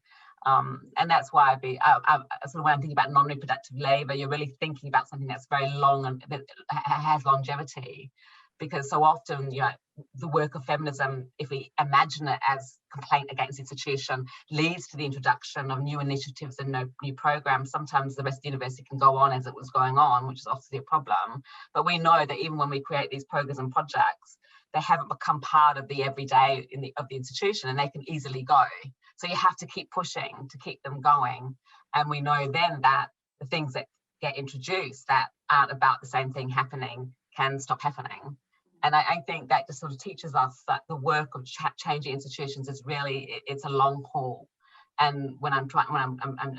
And that's why sort of when I'm thinking about non-reproductive labour, you're really thinking about something that's very long and that has longevity, because so often, the work of feminism, if we imagine it as complaint against institution, leads to the introduction of new initiatives and new programs. Sometimes the rest of the university can go on as it was going on, which is obviously a problem. But we know that even when we create these programs and projects, they haven't become part of the everyday of the institution, and they can easily go. So you have to keep pushing to keep them going. And we know then that the things that get introduced that aren't about the same thing happening can stop happening. And I think that just sort of teaches us that the work of changing institutions is really, it's a long haul. And when I'm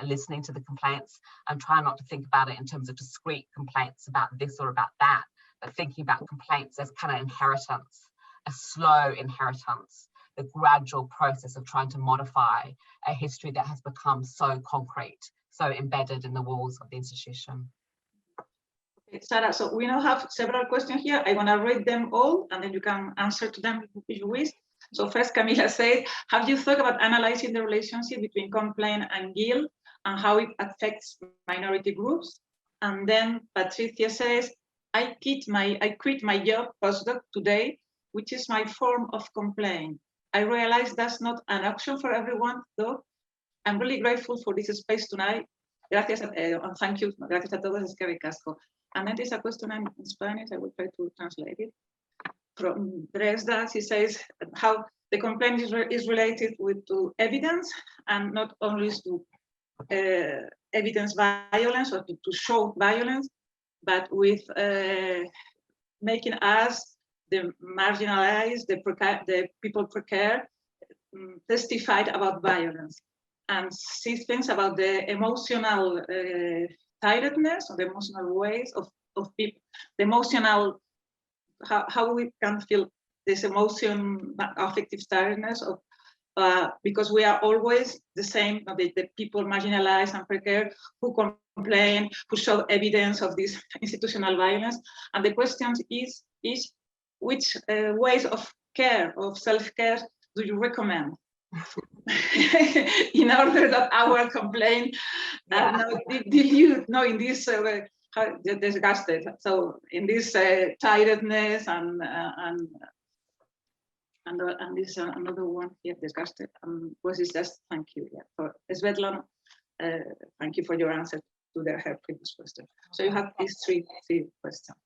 listening to the complaints, I'm trying not to think about it in terms of discrete complaints about this or about that, but thinking about complaints as kind of inheritance, a slow inheritance, the gradual process of trying to modify a history that has become so concrete, so embedded in the walls of the institution. Okay, Sara, so we now have several questions here. I want to read them all, and then you can answer to them if you wish. So first, Camila said, have you thought about analyzing the relationship between complaint and guilt and how it affects minority groups? And then Patricia says, I quit my job postdoc today, which is my form of complaint. I realize that's not an option for everyone, though. I'm really grateful for this space tonight. Gracias, and thank you. Gracias a todos, es que ricasco. And then there's a question in Spanish. I will try to translate it. From Dresda, she says how the complaint is related to evidence, and not only to evidence violence or to show violence, but with making us the marginalized, the people precare, testified about violence. And she thinks about the emotional tiredness, or the emotional ways of people, the emotional, how we can feel this emotion, affective tiredness of, because we are always the same, the people marginalized and precare who complain, who show evidence of this institutional violence. And the question is which ways of care, of self-care, do you recommend in order that our complaint dilute, in this disgusted, so in this tiredness and this another one here, disgusted, was it just thank you for Svetlana, thank you for your answer to her previous question. So you have these three questions.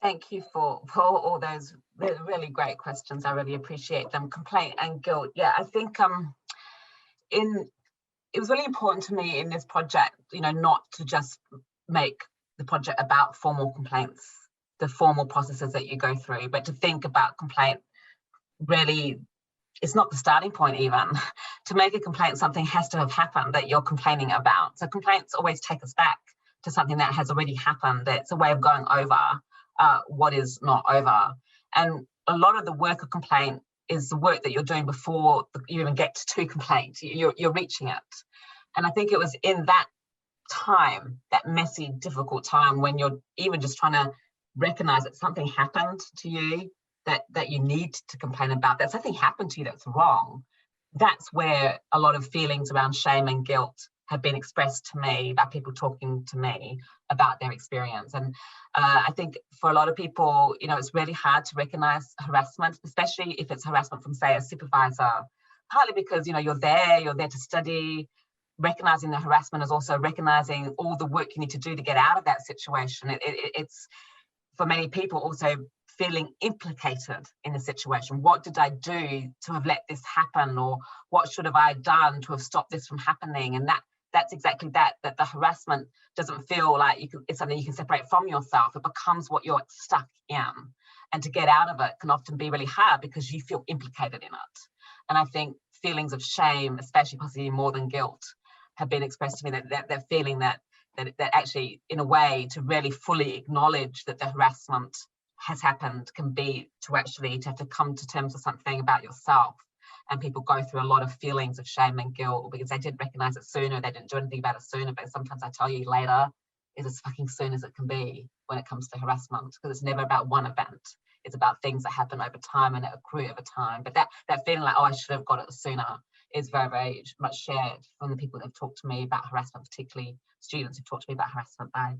Thank you for all those really great questions. I really appreciate them. Complaint and guilt. Yeah, I think it was really important to me in this project, not to just make the project about formal complaints, the formal processes that you go through, but to think about complaint really, it's not the starting point even. To make a complaint, something has to have happened that you're complaining about. So complaints always take us back to something that has already happened. It's a way of going over what is not over. And a lot of the work of complaint is the work that you're doing before you even get to complaint. You're reaching it. And I think it was in that time, that messy, difficult time, when you're even just trying to recognize that something happened to you that you need to complain about, that something happened to you that's wrong. That's where a lot of feelings around shame and guilt have been expressed to me by people talking to me about their experience. And I think for a lot of people, you know, it's really hard to recognize harassment, especially if it's harassment from, say, a supervisor, partly because, you know, you're there to study. Recognizing the harassment is also recognizing all the work you need to do to get out of that situation. It's, for many people, also feeling implicated in the situation. What did I do to have let this happen? Or what should have I done to have stopped this from happening? And that's exactly that the harassment doesn't feel like it's something you can separate from yourself. It becomes what you're stuck in. And to get out of it can often be really hard because you feel implicated in it. And I think feelings of shame, especially possibly more than guilt, have been expressed to me, that feeling that actually, in a way, to really fully acknowledge that the harassment has happened can be to have to come to terms with something about yourself. And people go through a lot of feelings of shame and guilt because they didn't recognize it sooner, they didn't do anything about it sooner. But sometimes I tell you later is as fucking soon as it can be when it comes to harassment, because it's never about one event. It's about things that happen over time and that accrue over time. But that feeling like, oh, I should have got it sooner, is very, very much shared from the people that have talked to me about harassment, particularly students who've talked to me about harassment by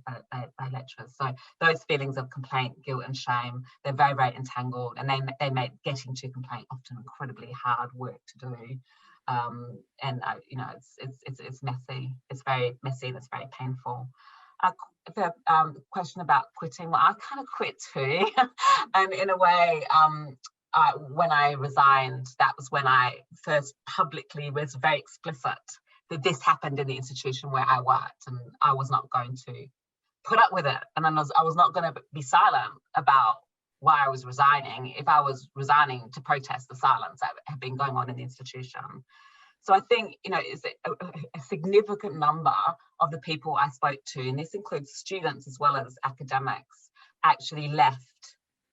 lecturers. So those feelings of complaint, guilt and shame, they're very, very entangled, and they make getting to complaint often incredibly hard work to do. You know, it's messy. It's very messy and it's very painful. The question about quitting, well, I kind of quit too. And in a way, when I resigned, that was when I first publicly was very explicit that this happened in the institution where I worked, and I was not going to put up with it. And then I was not going to be silent about why I was resigning, if I was resigning to protest the silence that had been going on in the institution. So I think, you know, it's a significant number of the people I spoke to, and this includes students as well as academics, actually left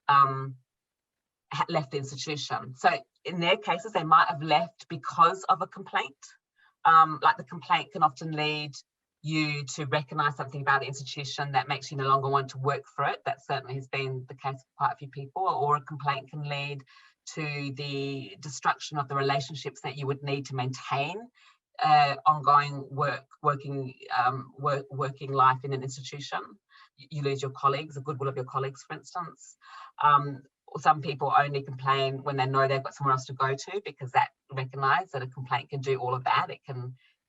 the institution. So in their cases, they might have left because of a complaint. Like the complaint can often lead you to recognise something about the institution that makes you no longer want to work for it. That certainly has been the case for quite a few people. Or a complaint can lead to the destruction of the relationships that you would need to maintain ongoing working life in an institution. You lose your colleagues, the goodwill of your colleagues, for instance. Some people only complain when they know they've got somewhere else to go to, because that recognise that a complaint can do all of that.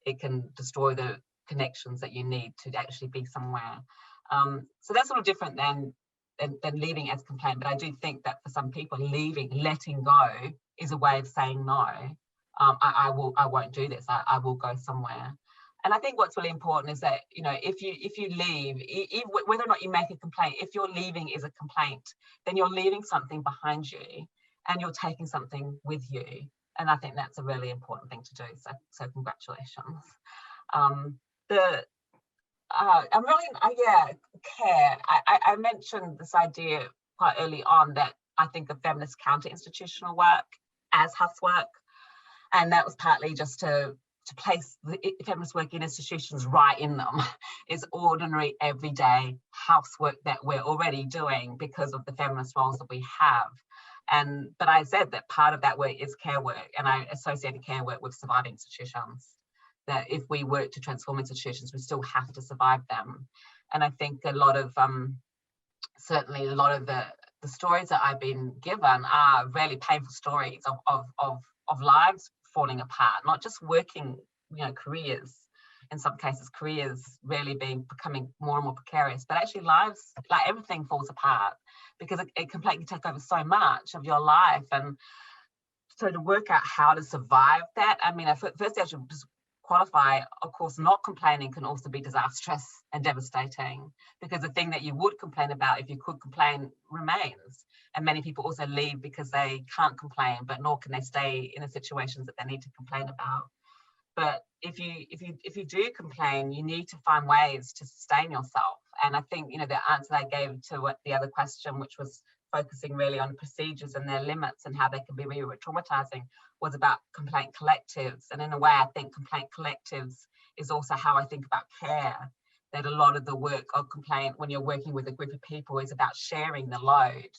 It can destroy the connections that you need to actually be somewhere. So that's sort of different than leaving as complaint. But I do think that for some people, letting go is a way of saying no. I won't do this. I will go somewhere. And I think what's really important is that, you know, if you leave, whether or not you make a complaint, if your leaving is a complaint, then you're leaving something behind you and you're taking something with you. And I think that's a really important thing to do. So congratulations. Care. I mentioned this idea quite early on that I think of feminist counter-institutional work as housework. And that was partly just to place the feminist work in institutions right in them. It's ordinary, everyday housework that we're already doing because of the feminist roles that we have. But I said that part of that work is care work, and I associated care work with surviving institutions. That if we work to transform institutions, we still have to survive them. And I think a lot of, certainly a lot of the stories that I've been given are really painful stories of lives falling apart, not just working, you know, careers, in some cases careers really becoming more and more precarious, but actually lives, like everything falls apart because a complaint can take over so much of your life. And so to work out how to survive that, I mean, firstly I should just qualify, of course, not complaining can also be disastrous and devastating, because the thing that you would complain about, if you could complain, remains. And many people also leave because they can't complain, but nor can they stay in the situations that they need to complain about. But if you do complain, you need to find ways to sustain yourself. And I think, you know, the answer I gave to what the other question, which was focusing really on procedures and their limits and how they can be re-traumatizing, was about complaint collectives. And in a way, I think complaint collectives is also how I think about care, that a lot of the work of complaint when you're working with a group of people is about sharing the load.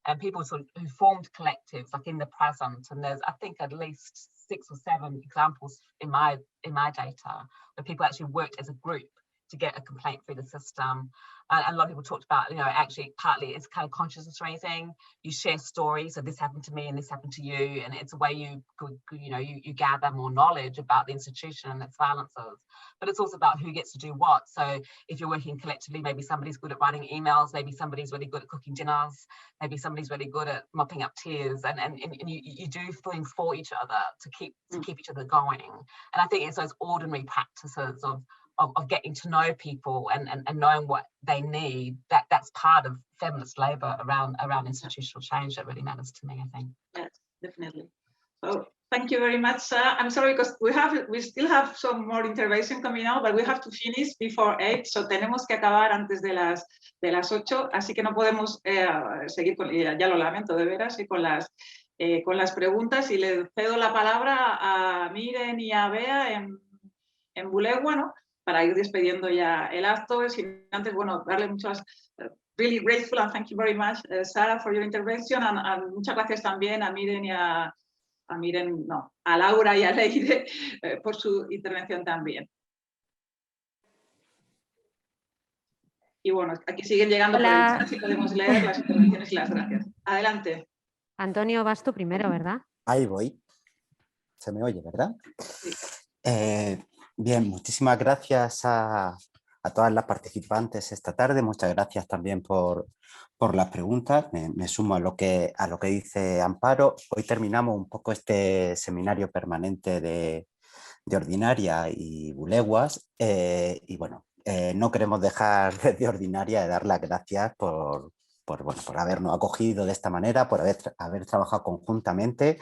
And people who formed collectives, like in the present, and there's, I think, at least 6 or 7 examples in my data where people actually worked as a group to get a complaint through the system. And a lot of people talked about, you know, actually partly it's kind of consciousness raising. You share stories of this happened to me and this happened to you, and it's a way you gather more knowledge about the institution and its violences. But it's also about who gets to do what. So if you're working collectively, maybe somebody's good at writing emails, maybe somebody's really good at cooking dinners, maybe somebody's really good at mopping up tears, and you do things for each other to keep each other going. And I think it's those ordinary practices of getting to know people and knowing what they need, that's part of feminist labour around institutional change that really matters to me, I think. Yes, definitely. So thank you very much, Sara. I'm sorry because we still have some more intervention coming out, but we have to finish before 8, so tenemos que acabar antes de las 8, así que no podemos seguir con, ya lo lamento de veras, y con las preguntas, y le cedo la palabra a Miren y a Bea en Bulegoa, ¿no?, para ir despidiendo ya el acto. Sin antes, bueno, darle muchas, really grateful and thank you very much, Sara, for your intervention, and muchas gracias también a Miren y a Laura y a Leire por su intervención también. Y bueno, aquí siguen llegando por el chat, si podemos leer las intervenciones y las gracias. Adelante. Antonio, vas tú primero, ¿verdad? Ahí voy. Se me oye, ¿verdad? Sí. Bien, muchísimas gracias a todas las participantes esta tarde. Muchas gracias también por las preguntas. Me sumo a lo que dice Amparo. Hoy terminamos un poco este seminario permanente de Ordinaria y Bulegoas. Y bueno, no queremos dejar de Ordinaria de dar las gracias por habernos acogido de esta manera, por haber trabajado conjuntamente.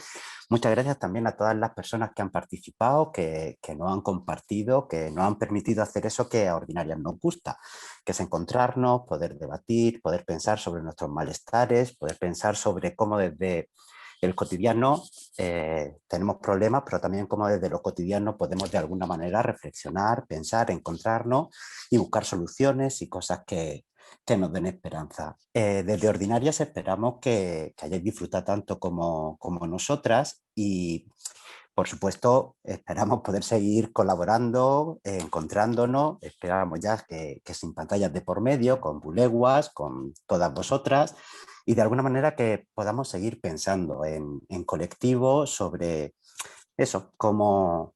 Muchas gracias también a todas las personas que han participado, que nos han compartido, que nos han permitido hacer eso que a Ordinarias nos gusta, que es encontrarnos, poder debatir, poder pensar sobre nuestros malestares, poder pensar sobre cómo desde el cotidiano tenemos problemas, pero también cómo desde lo cotidiano podemos de alguna manera reflexionar, pensar, encontrarnos y buscar soluciones y cosas que nos den esperanza. Desde Ordinarias esperamos que hayáis disfrutado tanto como nosotras y, por supuesto, esperamos poder seguir colaborando, encontrándonos. Esperamos ya que sin pantallas de por medio, con Bulegoas, con todas vosotras, y de alguna manera que podamos seguir pensando en colectivo sobre eso, cómo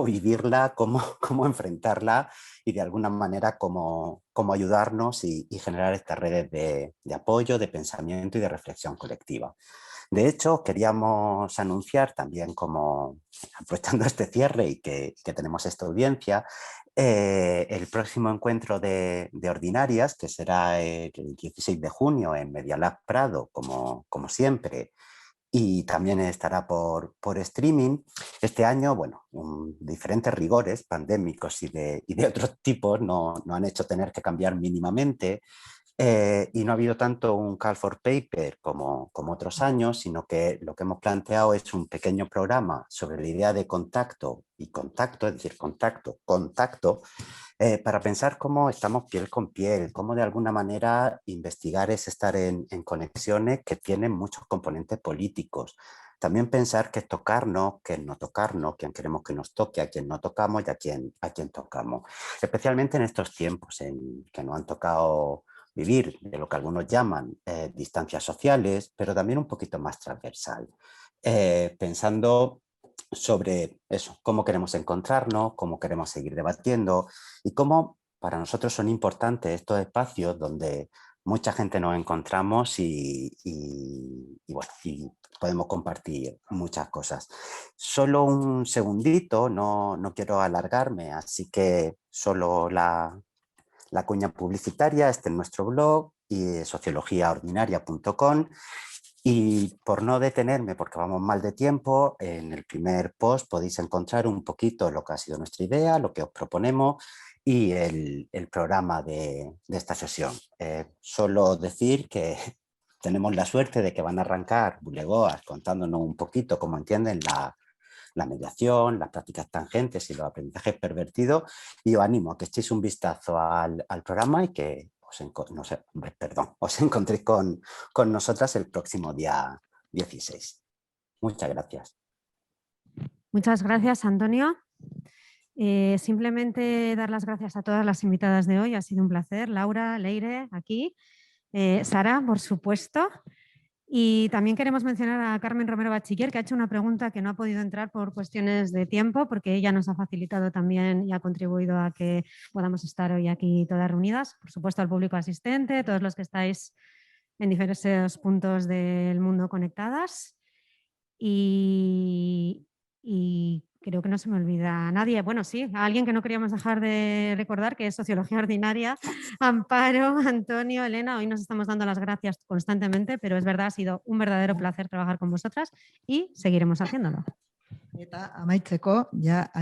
vivirla, cómo enfrentarla y de alguna manera cómo ayudarnos y generar estas redes de apoyo, de pensamiento y de reflexión colectiva. De hecho, queríamos anunciar también, como aprovechando este cierre y que tenemos esta audiencia, el próximo encuentro de Ordinarias, que será el 16 de junio en Media Lab Prado, como siempre, y también estará por streaming. Este año, bueno, diferentes rigores pandémicos y de otros tipos nos han hecho tener que cambiar mínimamente, y no ha habido tanto un call for paper como otros años, sino que lo que hemos planteado es un pequeño programa sobre la idea de contacto y contacto, es decir, contacto, para pensar cómo estamos piel con piel, cómo de alguna manera investigar es estar en conexiones que tienen muchos componentes políticos. También pensar qué es tocarnos, qué es no tocarnos, quién queremos que nos toque, a quién no tocamos y a quién tocamos. Especialmente en estos tiempos en que nos han tocado vivir de lo que algunos llaman distancias sociales, pero también un poquito más transversal. Pensando sobre eso, cómo queremos encontrarnos, cómo queremos seguir debatiendo y cómo para nosotros son importantes estos espacios donde mucha gente nos encontramos y bueno, y podemos compartir muchas cosas. Solo un segundito, no quiero alargarme, así que solo la cuña publicitaria. Este es nuestro blog, y sociologiaordinaria.com. Y por no detenerme, porque vamos mal de tiempo, en el primer post podéis encontrar un poquito lo que ha sido nuestra idea, lo que os proponemos y el programa de esta sesión. Solo decir que tenemos la suerte de que van a arrancar Bulegoa contándonos un poquito cómo entienden la mediación, las prácticas tangentes y los aprendizajes pervertidos, y os animo a que echéis un vistazo al programa y que os encontréis con nosotras el próximo día 16. Muchas gracias. Muchas gracias, Antonio. Simplemente dar las gracias a todas las invitadas de hoy. Ha sido un placer. Laura, Leire, aquí. Sara, por supuesto. Y también queremos mencionar a Carmen Romero Bachiller, que ha hecho una pregunta que no ha podido entrar por cuestiones de tiempo, porque ella nos ha facilitado también y ha contribuido a que podamos estar hoy aquí todas reunidas. Por supuesto, al público asistente, todos los que estáis en diferentes puntos del mundo conectadas. Y creo que no se me olvida a nadie. Bueno, sí, a alguien que no queríamos dejar de recordar, que es Sociología Ordinaria. Amparo, Antonio, Elena, hoy nos estamos dando las gracias constantemente, pero es verdad, ha sido un verdadero placer trabajar con vosotras y seguiremos haciéndolo. Eta amaitzeko, ja,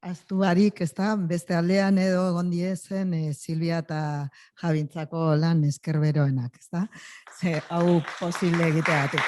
aztu barik, beste aldean edo egon diezen Silvia eta Jabintzako lan eskerberoenak, hau posible egiteagatik.